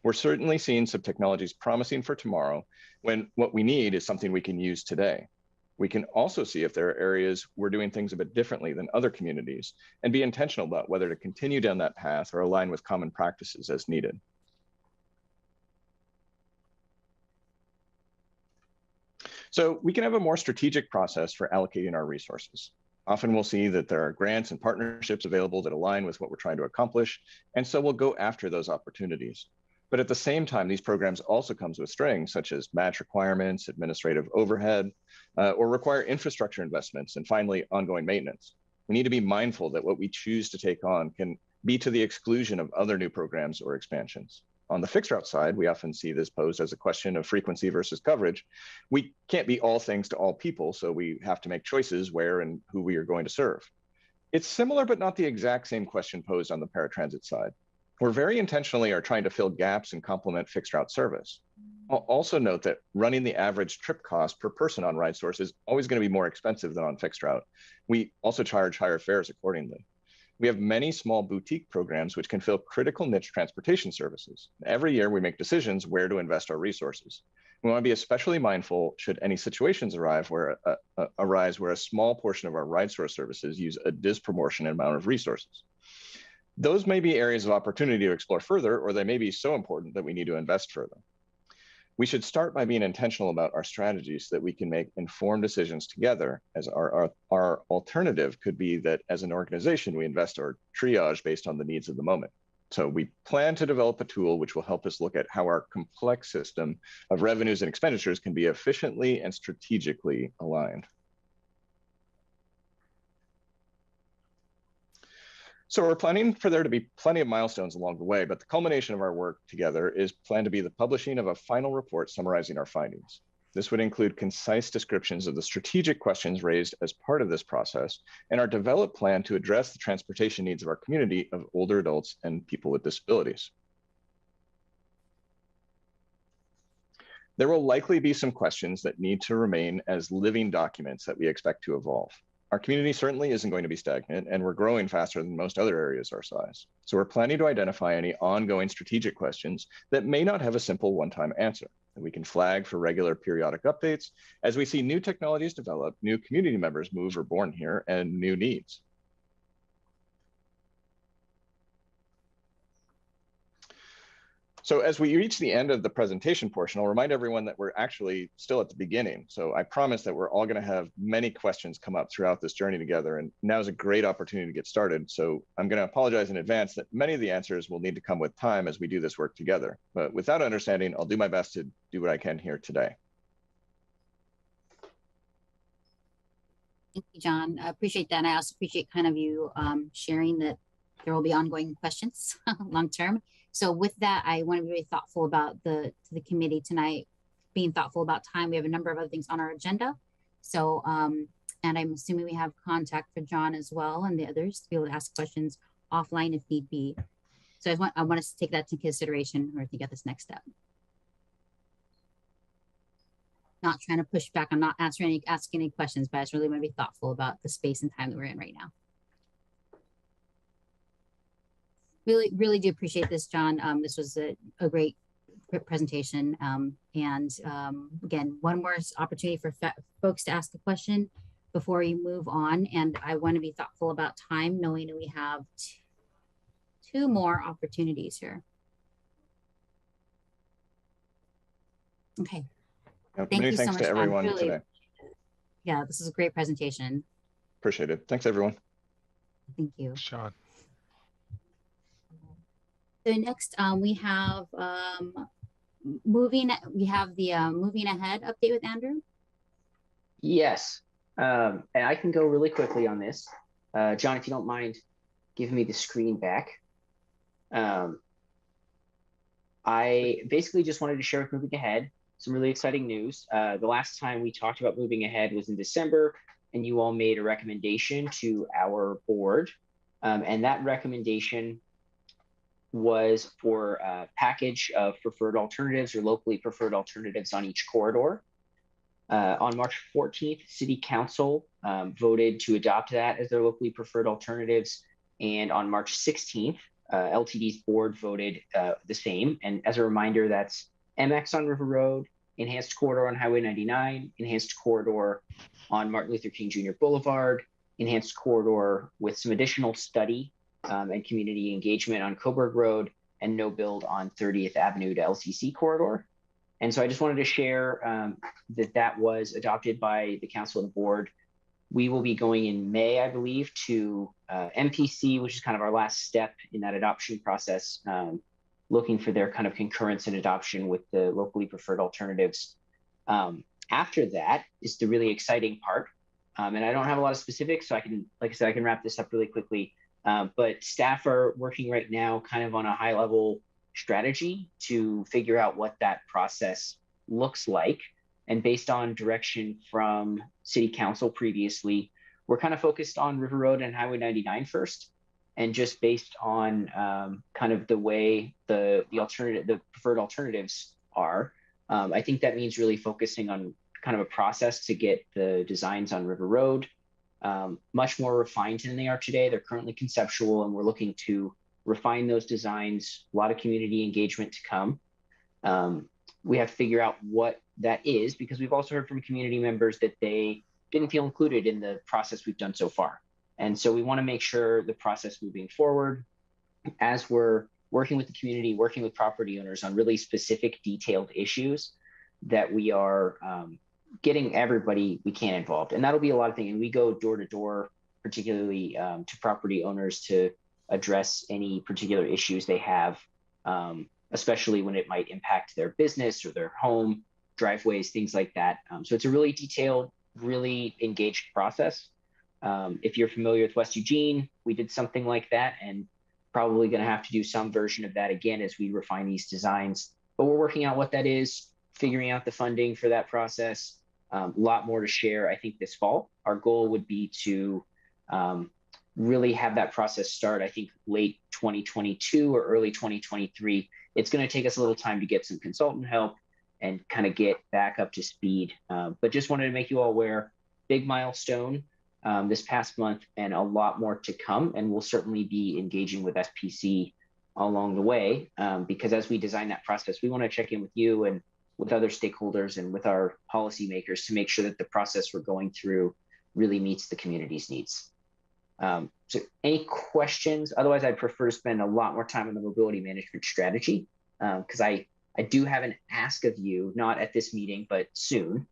We're certainly seeing some technologies promising for tomorrow when what we need is something we can use today. We can also see if there are areas we're doing things a bit differently than other communities and be intentional about whether to continue down that path or align with common practices as needed. So we can have a more strategic process for allocating our resources. Often we'll see that there are grants and partnerships available that align with what we're trying to accomplish, and so we'll go after those opportunities. But at the same time, these programs also comes with strings such as match requirements, administrative overhead, or require infrastructure investments, and finally, ongoing maintenance. We need to be mindful that what we choose to take on can be to the exclusion of other new programs or expansions. On the fixed route side, we often see this posed as a question of frequency versus coverage. We can't be all things to all people, so we have to make choices where and who we are going to serve. It's similar, but not the exact same question posed on the paratransit side. We're very intentionally are trying to fill gaps and complement fixed route service. I'll also note that running the average trip cost per person on RideSource is always going to be more expensive than on fixed route. We also charge higher fares accordingly. We have many small boutique programs which can fill critical niche transportation services. Every year we make decisions where to invest our resources. We want to be especially mindful should any situations arise where a small portion of our RideSource services use a disproportionate amount of resources. Those may be areas of opportunity to explore further, or they may be so important that we need to invest further. We should start by being intentional about our strategies so that we can make informed decisions together, as our alternative could be that as an organization, we invest or triage based on the needs of the moment. So we plan to develop a tool which will help us look at how our complex system of revenues and expenditures can be efficiently and strategically aligned. So we're planning for there to be plenty of milestones along the way, but the culmination of our work together is planned to be the publishing of a final report summarizing our findings. This would include concise descriptions of the strategic questions raised as part of this process and our developed plan to address the transportation needs of our community of older adults and people with disabilities. There will likely be some questions that need to remain as living documents that we expect to evolve. Our community certainly isn't going to be stagnant, and we're growing faster than most other areas our size. So we're planning to identify any ongoing strategic questions that may not have a simple one-time answer that we can flag for regular periodic updates as we see new technologies develop, new community members move or born here, and new needs. So as we reach the end of the presentation portion, I'll remind everyone that we're actually still at the beginning. So I promise that we're all going to have many questions come up throughout this journey together, and now is a great opportunity to get started. So I'm going to apologize in advance that many of the answers will need to come with time as we do this work together. But with that understanding, I'll do my best to do what I can here today. Thank you, John. I appreciate that. And I also appreciate kind of you sharing that there will be ongoing questions long term. So with that, I want to be really thoughtful about the committee tonight. being thoughtful about time. We have a number of other things on our agenda. So, and I'm assuming we have contact for John as well and the others to be able to ask questions offline if need be. So I want us to take that into consideration or think of this next step. Not trying to push back. I'm not asking any questions, but I just really want to be thoughtful about the space and time that we're in right now. Really do appreciate this, John. This was a great presentation. Again, one more opportunity for folks to ask a question before you move on. And I want to be thoughtful about time, knowing that we have two more opportunities here. Okay. Yep, Thank many you thanks so much, to everyone really, today. Yeah, this is a great presentation. Appreciate it. Thanks, everyone. Thank you. Sean. So next, we have moving ahead update with Andrew. Yes, and I can go really quickly on this. John, if you don't mind giving me the screen back. I basically just wanted to share with moving ahead some really exciting news. The last time we talked about moving ahead was in December, and you all made a recommendation to our board. And that recommendation was for a package of preferred alternatives or locally preferred alternatives on each corridor. On March 14th, City Council voted to adopt that as their locally preferred alternatives. And on March 16th, LTD's board voted the same. And as a reminder, that's MX on River Road, enhanced corridor on Highway 99, enhanced corridor on Martin Luther King Jr. Boulevard, enhanced corridor with some additional study and community engagement on Coburg Road, and no build on 30th Avenue to LCC corridor. And so I just wanted to share that was adopted by the council and the board. We will be going in May, I believe, to MPC, which is kind of our last step in that adoption process, looking for their kind of concurrence and adoption with the locally preferred alternatives. After that is the really exciting part. And I don't have a lot of specifics, so I can, like I said, I can wrap this up really quickly. But staff are working right now kind of on a high level strategy to figure out what that process looks like. And based on direction from City Council previously, we're kind of focused on River Road and Highway 99 first. And just based on kind of the way the preferred alternatives are, I think that means really focusing on kind of a process to get the designs on River Road much more refined than they are today. They're currently conceptual, and we're looking to refine those designs. A lot of community engagement to come. We have to figure out what that is, because we've also heard from community members that they didn't feel included in the process we've done so far. And so we want to make sure the process moving forward, as we're working with the community, working with property owners on really specific detailed issues, that we are getting everybody we can involved. And that'll be a lot of things. And we go door to door, particularly to property owners, to address any particular issues they have, especially when it might impact their business or their home, driveways, things like that. So it's a really detailed, really engaged process. If you're familiar with West Eugene, we did something like that, and probably going to have to do some version of that again as we refine these designs. But we're working out what that is, figuring out the funding for that process. A lot more to share, I think, this fall. Our goal would be to really have that process start, I think, late 2022 or early 2023. It's going to take us a little time to get some consultant help and kind of get back up to speed. But just wanted to make you all aware, big milestone this past month, and a lot more to come. And we'll certainly be engaging with SPC along the way, because as we design that process, we want to check in with you and with other stakeholders and with our policymakers to make sure that the process we're going through really meets the community's needs. So any questions? Otherwise, I'd prefer to spend a lot more time on the mobility management strategy, because I do have an ask of you, not at this meeting, but soon.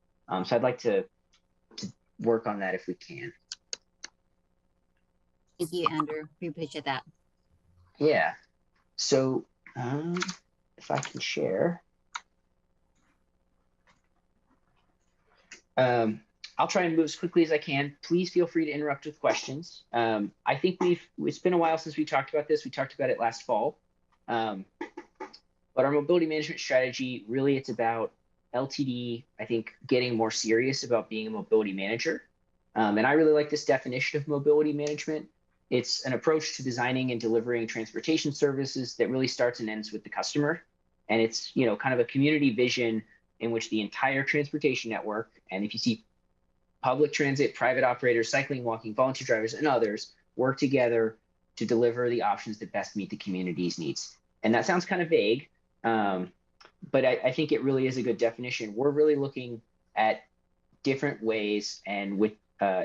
So I'd like to work on that if we can. Thank you, Andrew. We appreciate that. Yeah. So if I can share. I'll try and move as quickly as I can. Please feel free to interrupt with questions. I think it's been a while since we talked about this. We talked about it last fall. But our mobility management strategy, really, it's about LTD, I think, getting more serious about being a mobility manager. And I really like this definition of mobility management. It's an approach to designing and delivering transportation services that really starts and ends with the customer. And it's, you know, kind of a community vision in which the entire transportation network, and if you see public transit, private operators, cycling, walking, volunteer drivers, and others work together to deliver the options that best meet the community's needs. And that sounds kind of vague, but I think it really is a good definition. We're really looking at different ways and with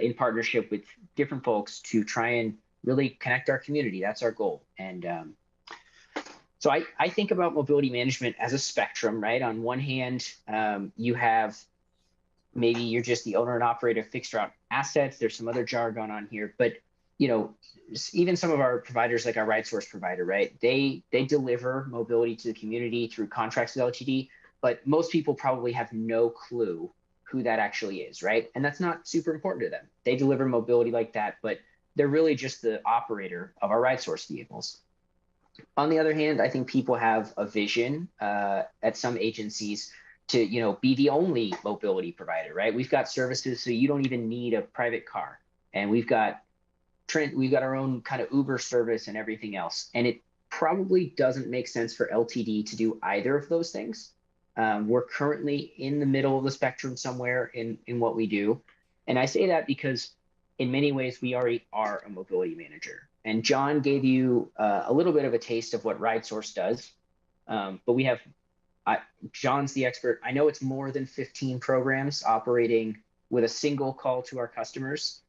in partnership with different folks to try and really connect our community. That's our goal. And so I think about mobility management as a spectrum, right? On one hand, you have maybe you're just the owner and operator of fixed route assets. There's some other jargon on here, but you know, even some of our providers, like our ride source provider, right? They deliver mobility to the community through contracts with LTD, but most people probably have no clue who that actually is, right? And that's not super important to them. They deliver mobility like that, but they're really just the operator of our ride source vehicles. On the other hand, I think people have a vision at some agencies to, you know, be the only mobility provider, right? We've got services so you don't even need a private car, and we've got our own kind of Uber service and everything else. And it probably doesn't make sense for LTD to do either of those things. We're currently in the middle of the spectrum somewhere in what we do. And I say that because in many ways, we already are a mobility manager. And John gave you a little bit of a taste of what RideSource does. But we have, John's the expert. I know it's more than 15 programs operating with a single call to our customers.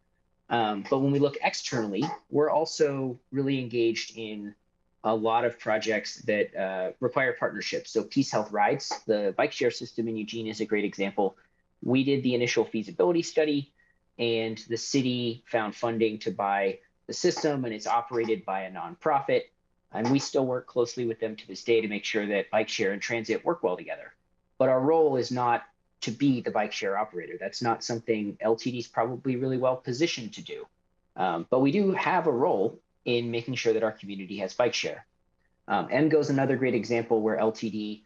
But when we look externally, we're also really engaged in a lot of projects that require partnerships. So Peace Health Rides, the bike share system in Eugene, is a great example. We did the initial feasibility study, and the city found funding to buy the system, and it's operated by a nonprofit. And we still work closely with them to this day to make sure that bike share and transit work well together. But our role is not to be the bike share operator. That's not something LTD is probably really well positioned to do. But we do have a role in making sure that our community has bike share. MGO is another great example where LTD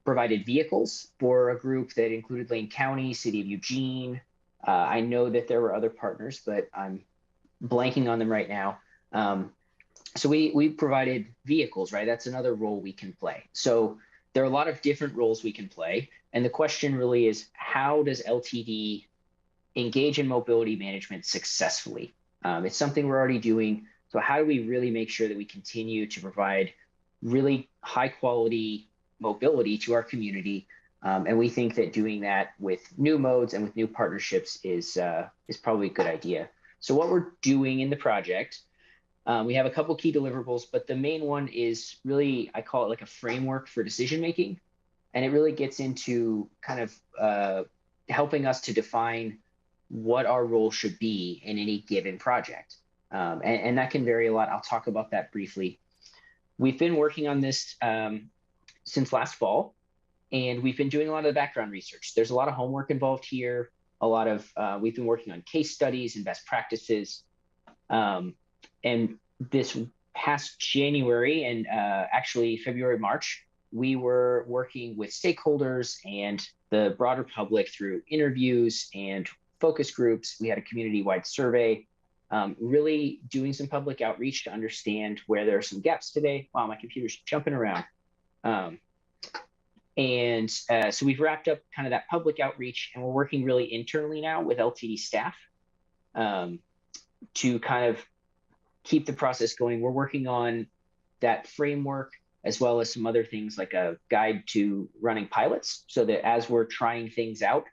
provided vehicles for a group that included Lane County, City of Eugene. I know that there were other partners, but I'm blanking on them right now. So we provided vehicles, right? That's another role we can play. So there are a lot of different roles we can play. And the question really is, how does LTD engage in mobility management successfully? It's something we're already doing. So how do we really make sure that we continue to provide really high quality mobility to our community? And we think that doing that with new modes and with new partnerships is probably a good idea. So what we're doing in the project, we have a couple key deliverables, but the main one is really, I call it like a framework for decision making. And it really gets into kind of helping us to define what our role should be in any given project. And that can vary a lot. I'll talk about that briefly. We've been working on this since last fall, and we've been doing a lot of the background research. There's a lot of homework involved here. A lot of, we've been working on case studies and best practices. And this past January and actually February, March, we were working with stakeholders and the broader public through interviews and focus groups. We had a community-wide survey, really doing some public outreach to understand where there are some gaps today. Wow, my computer's jumping around. So we've wrapped up kind of that public outreach, and we're working really internally now with LTD staff to kind of keep the process going. We're working on that framework, as well as some other things like a guide to running pilots, so that as we're trying things out,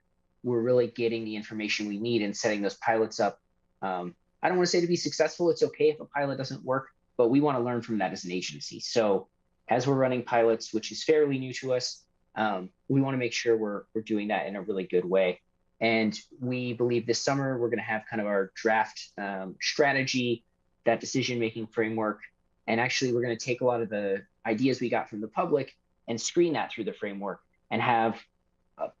we're really getting the information we need and setting those pilots up. I don't want to say to be successful, it's okay if a pilot doesn't work, but we want to learn from that as an agency. So as we're running pilots, which is fairly new to us, we want to make sure we're doing that in a really good way. And we believe this summer, we're going to have kind of our draft strategy, that decision-making framework. And actually, we're going to take a lot of the ideas we got from the public and screen that through the framework and have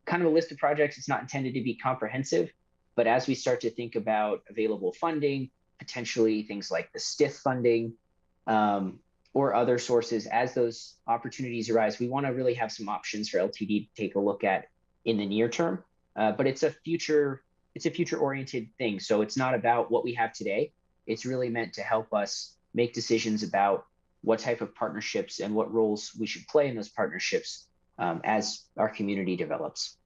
kind of a list of projects. It's not intended to be comprehensive, but as we start to think about available funding, potentially things like the STIF funding or other sources, as those opportunities arise, we want to really have some options for LTD to take a look at in the near term, but it's a future oriented thing. So it's not about what we have today. It's really meant to help us make decisions about what type of partnerships and what roles we should play in those partnerships as our community develops.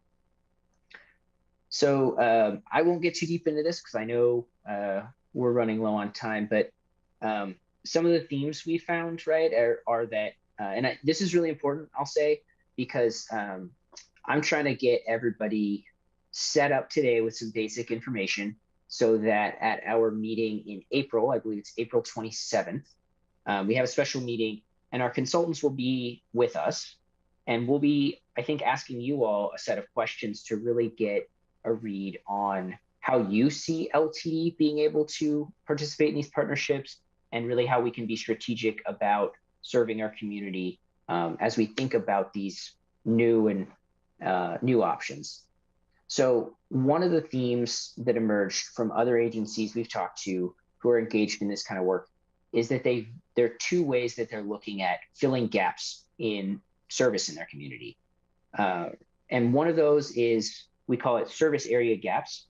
So I won't get too deep into this because I know we're running low on time, but some of the themes we found, right, are that, this is really important, I'll say, because I'm trying to get everybody set up today with some basic information so that at our meeting in April, I believe it's April 27th, we have a special meeting and our consultants will be with us, and we'll be, I think, asking you all a set of questions to really get a read on how you see LTD being able to participate in these partnerships, and really how we can be strategic about serving our community as we think about these new options. So one of the themes that emerged from other agencies we've talked to who are engaged in this kind of work is that there are two ways that they're looking at filling gaps in service in their community. And one of those is, we call it service area gaps.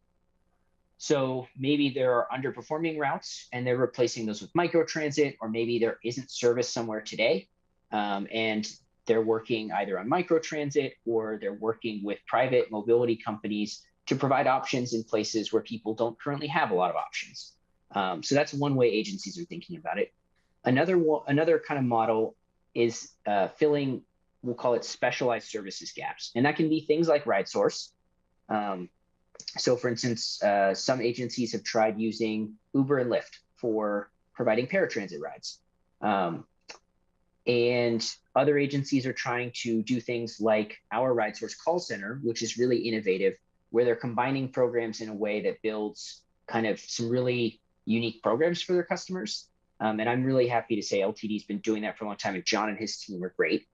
So maybe there are underperforming routes and they're replacing those with microtransit, or maybe there isn't service somewhere today and they're working either on microtransit or they're working with private mobility companies to provide options in places where people don't currently have a lot of options. So that's one way agencies are thinking about it. Another kind of model is filling, we'll call it specialized services gaps. And that can be things like RideSource. So for instance, some agencies have tried using Uber and Lyft for providing paratransit rides. And other agencies are trying to do things like our RideSource call center, which is really innovative, where they're combining programs in a way that builds kind of some really unique programs for their customers. And I'm really happy to say LTD's been doing that for a long time, and John and his team are great.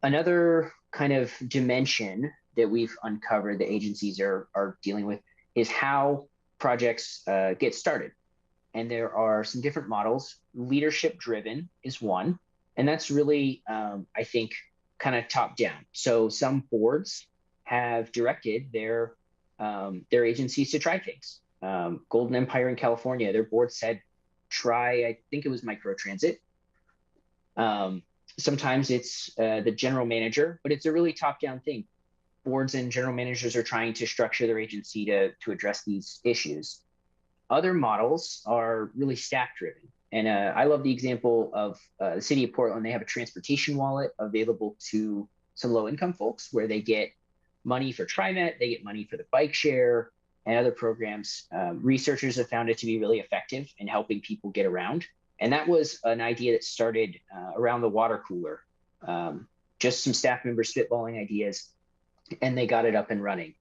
Another kind of dimension that we've uncovered the agencies are dealing with is how projects get started. And there are some different models. Leadership driven is one, and that's really, I think, kind of top down. So some boards have directed their agencies to try things. Golden Empire in California, their board said, try, I think it was microtransit. Sometimes it's the general manager, but it's a really top down thing. Boards and general managers are trying to structure their agency to address these issues. Other models are really staff driven. And I love the example of the city of Portland. They have a transportation wallet available to some low income folks where they get money for TriMet, they get money for the bike share and other programs. Researchers have found it to be really effective in helping people get around. And that was an idea that started around the water cooler. Just some staff members spitballing ideas, and they got it up and running.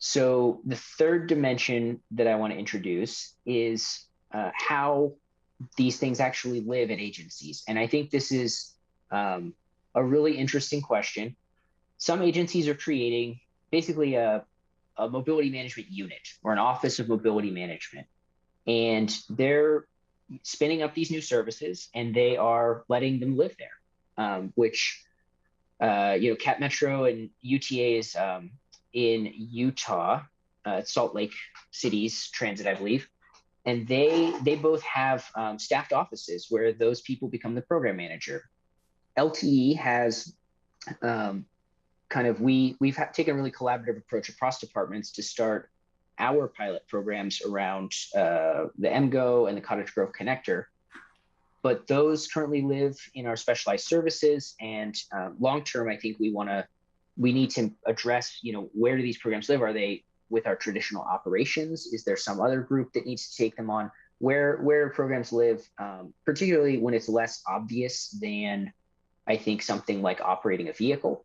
So the third dimension that I want to introduce is how these things actually live at agencies. And I think this is a really interesting question. Some agencies are creating basically a mobility management unit or an office of mobility management. And they're spinning up these new services and they are letting them live there, which, Cap Metro and UTA is in Utah, Salt Lake City's transit, I believe. And they both have staffed offices where those people become the program manager. LTE has we've taken a really collaborative approach across departments to start our pilot programs around the MGO and the Cottage Grove connector. But those currently live in our specialized services, and long-term, I think we need to address, where do these programs live? Are they with our traditional operations? Is there some other group that needs to take them on? Where programs live, particularly when it's less obvious than, I think, something like operating a vehicle.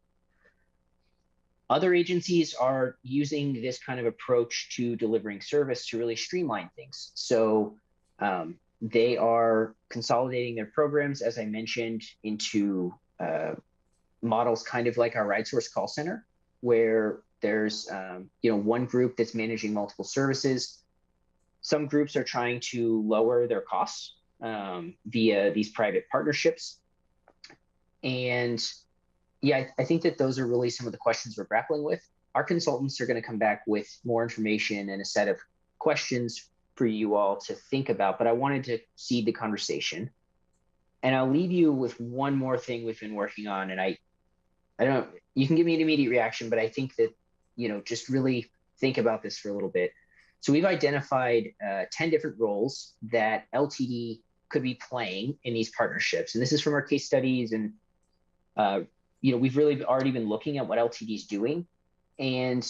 Other agencies are using this kind of approach to delivering service to really streamline things. So they are consolidating their programs, as I mentioned, into models kind of like our RideSource call center, where there's one group that's managing multiple services. Some groups are trying to lower their costs via these private partnerships. And yeah, I think that those are really some of the questions we're grappling with. Our consultants are going to come back with more information and a set of questions for you all to think about, but I wanted to seed the conversation. And I'll leave you with one more thing we've been working on. And I don't, you can give me an immediate reaction, but I think that, you know, just really think about this for a little bit. So we've identified 10 different roles that LTD could be playing in these partnerships. And this is from our case studies. And, you know, we've really already been looking at what LTD is doing. And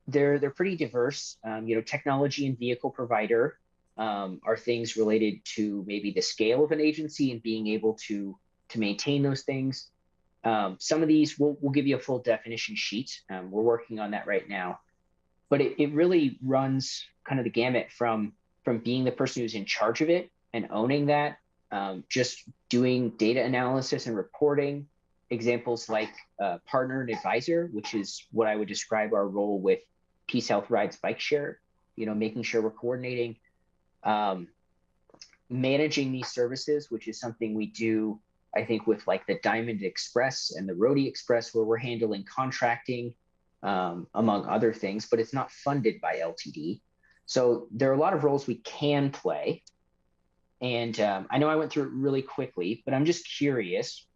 they're pretty diverse. You know, technology and vehicle provider are things related to maybe the scale of an agency and being able to maintain those things. Some of these we'll give you a full definition sheet. We're working on that right now, but it really runs kind of the gamut from being the person who's in charge of it and owning that, just doing data analysis and reporting. Examples like partner and advisor, which is what I would describe our role with Peace Health Rides Bike Share, you know, making sure we're coordinating, managing these services, which is something we do, I think, with like the Diamond Express and the Roadie Express, where we're handling contracting, among other things, but it's not funded by LTD. So there are a lot of roles we can play. And I know I went through it really quickly, but I'm just curious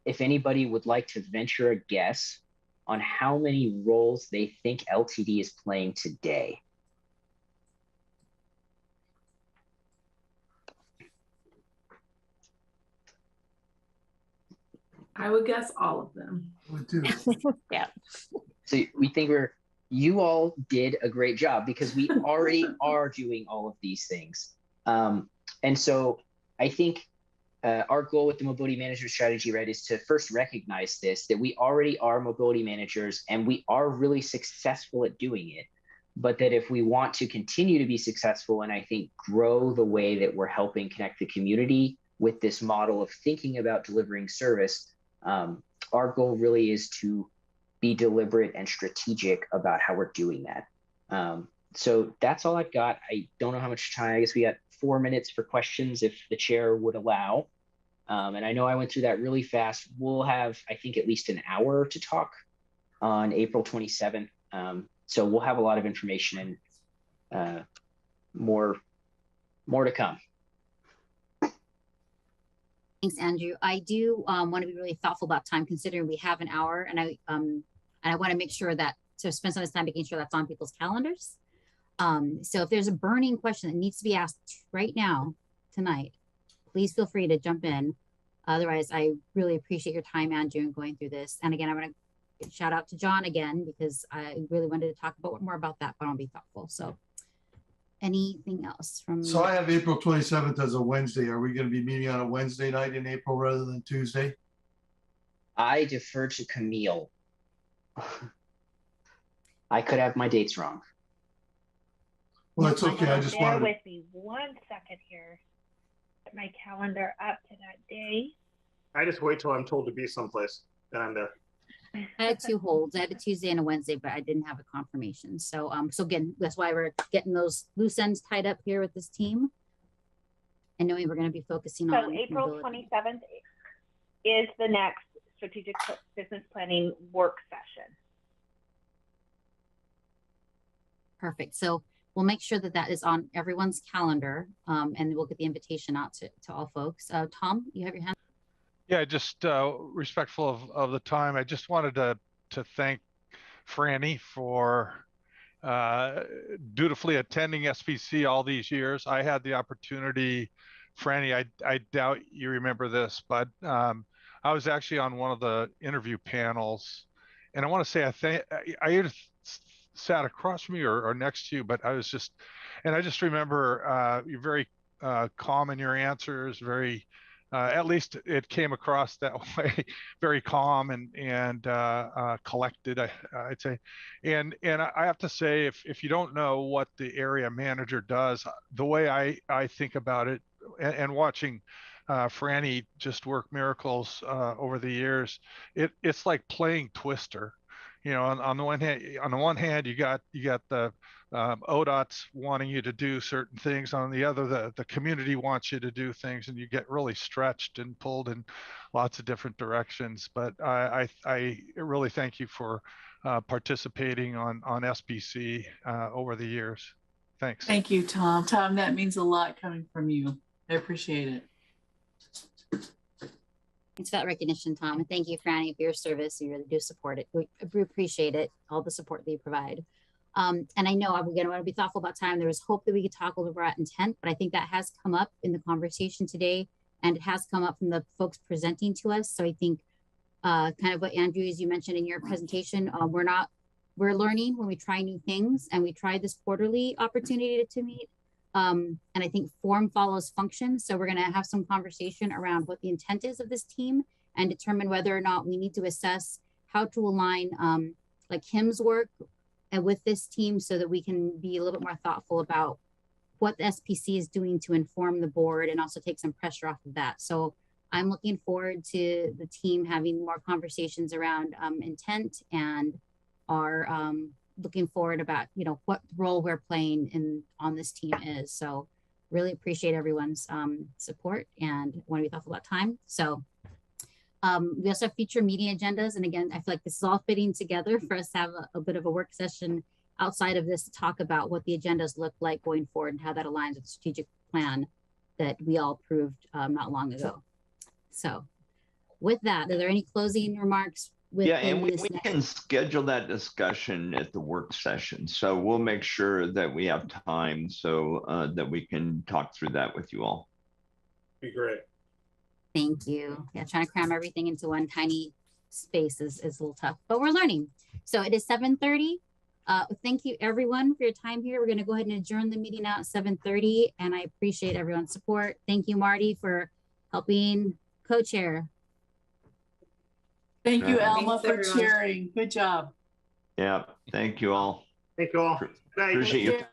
if anybody would like to venture a guess on how many roles they think LTD is playing today. I would guess all of them. Would do. Yeah. So we think you all did a great job because we already are doing all of these things. And so I think our goal with the mobility manager strategy, right, is to first recognize this, that we already are mobility managers and we are really successful at doing it. But that if we want to continue to be successful and I think grow the way that we're helping connect the community with this model of thinking about delivering service, our goal really is to be deliberate and strategic about how we're doing that. So that's all I've got. I don't know how much time. I guess we got 4 minutes for questions if the chair would allow. And I know I went through that really fast. We'll have, I think, at least an hour to talk on April 27th. So we'll have a lot of information and more to come. Thanks, Andrew. I do want to be really thoughtful about time, considering we have an hour, and I want to make sure that to spend some of this time making sure that's on people's calendars. So if there's a burning question that needs to be asked right now, tonight, please feel free to jump in. Otherwise, I really appreciate your time, Andrew, in going through this. And again, I want to shout out to John again, because I really wanted to talk more about that, but I'll be thoughtful. So anything else from? So I have April 27th as a Wednesday. Are we going to be meeting on a Wednesday night in April rather than Tuesday? I defer to Camille. I could have my dates wrong. Well, that's okay. I just wanted to... Bear with me 1 second here. Get my calendar up to that day. I just wait till I'm told to be someplace, then I'm there. I had 2 holds. I had a Tuesday and a Wednesday, but I didn't have a confirmation. So, so again, that's why we're getting those loose ends tied up here with this team. And knowing we're going to be focusing on. So April mobility. 27th is the next strategic business planning work session. Perfect. So we'll make sure that that is on everyone's calendar, and we'll get the invitation out to all folks. Tom, you have your hand. Yeah, just respectful of the time. I just wanted to thank Franny for dutifully attending SPC all these years. I had the opportunity, Franny, I doubt you remember this, but I was actually on one of the interview panels, and I want to say I either sat across from you or next to you, but I just remember you're very calm in your answers, very. At least it came across that way, very calm and collected, I'd say. And I have to say, if you don't know what the area manager does, the way I think about it, and watching Franny just work miracles over the years, it's like playing Twister. you know, on the one hand, you got the ODOT's wanting you to do certain things. On the other, the community wants you to do things, and you get really stretched and pulled in lots of different directions. But I really thank you for participating on SBC over the years. Thanks. Thank you, Tom. Tom, that means a lot coming from you. I appreciate it. Thanks for that recognition, Tom. And thank you, Franny, for your service. You really do support it. We appreciate it, all the support that you provide. And I know I'm going to want to be thoughtful about time. There was hope that we could talk a little bit about intent, but I think that has come up in the conversation today, and it has come up from the folks presenting to us. So I think kind of what Andrew, as you mentioned in your presentation, we're learning when we try new things, and we tried this quarterly opportunity to meet. And I think form follows function. So we're going to have some conversation around what the intent is of this team and determine whether or not we need to assess how to align like Kim's work with this team so that we can be a little bit more thoughtful about what the SPC is doing to inform the board and also take some pressure off of that. So I'm looking forward to the team having more conversations around intent, and are looking forward about, you know, what role we're playing on this team is. So really appreciate everyone's support, and want to be thoughtful about time. So we also have future meeting agendas. And again, I feel like this is all fitting together for us to have a bit of a work session outside of this to talk about what the agendas look like going forward and how that aligns with the strategic plan that we all approved not long ago. So with that, are there any closing remarks? Yeah, and we can schedule that discussion at the work session. So we'll make sure that we have time so that we can talk through that with you all. Be great. Thank you. Yeah, trying to cram everything into one tiny space is a little tough, but we're learning. So it is 7:30. Thank you everyone for your time here. We're going to go ahead and adjourn the meeting now at 7:30, and I appreciate everyone's support. Thank you, Marty, for helping co-chair. Thank you, Alma, for chairing. Good job. Yeah, thank you all. Thank you all. Appreciate you.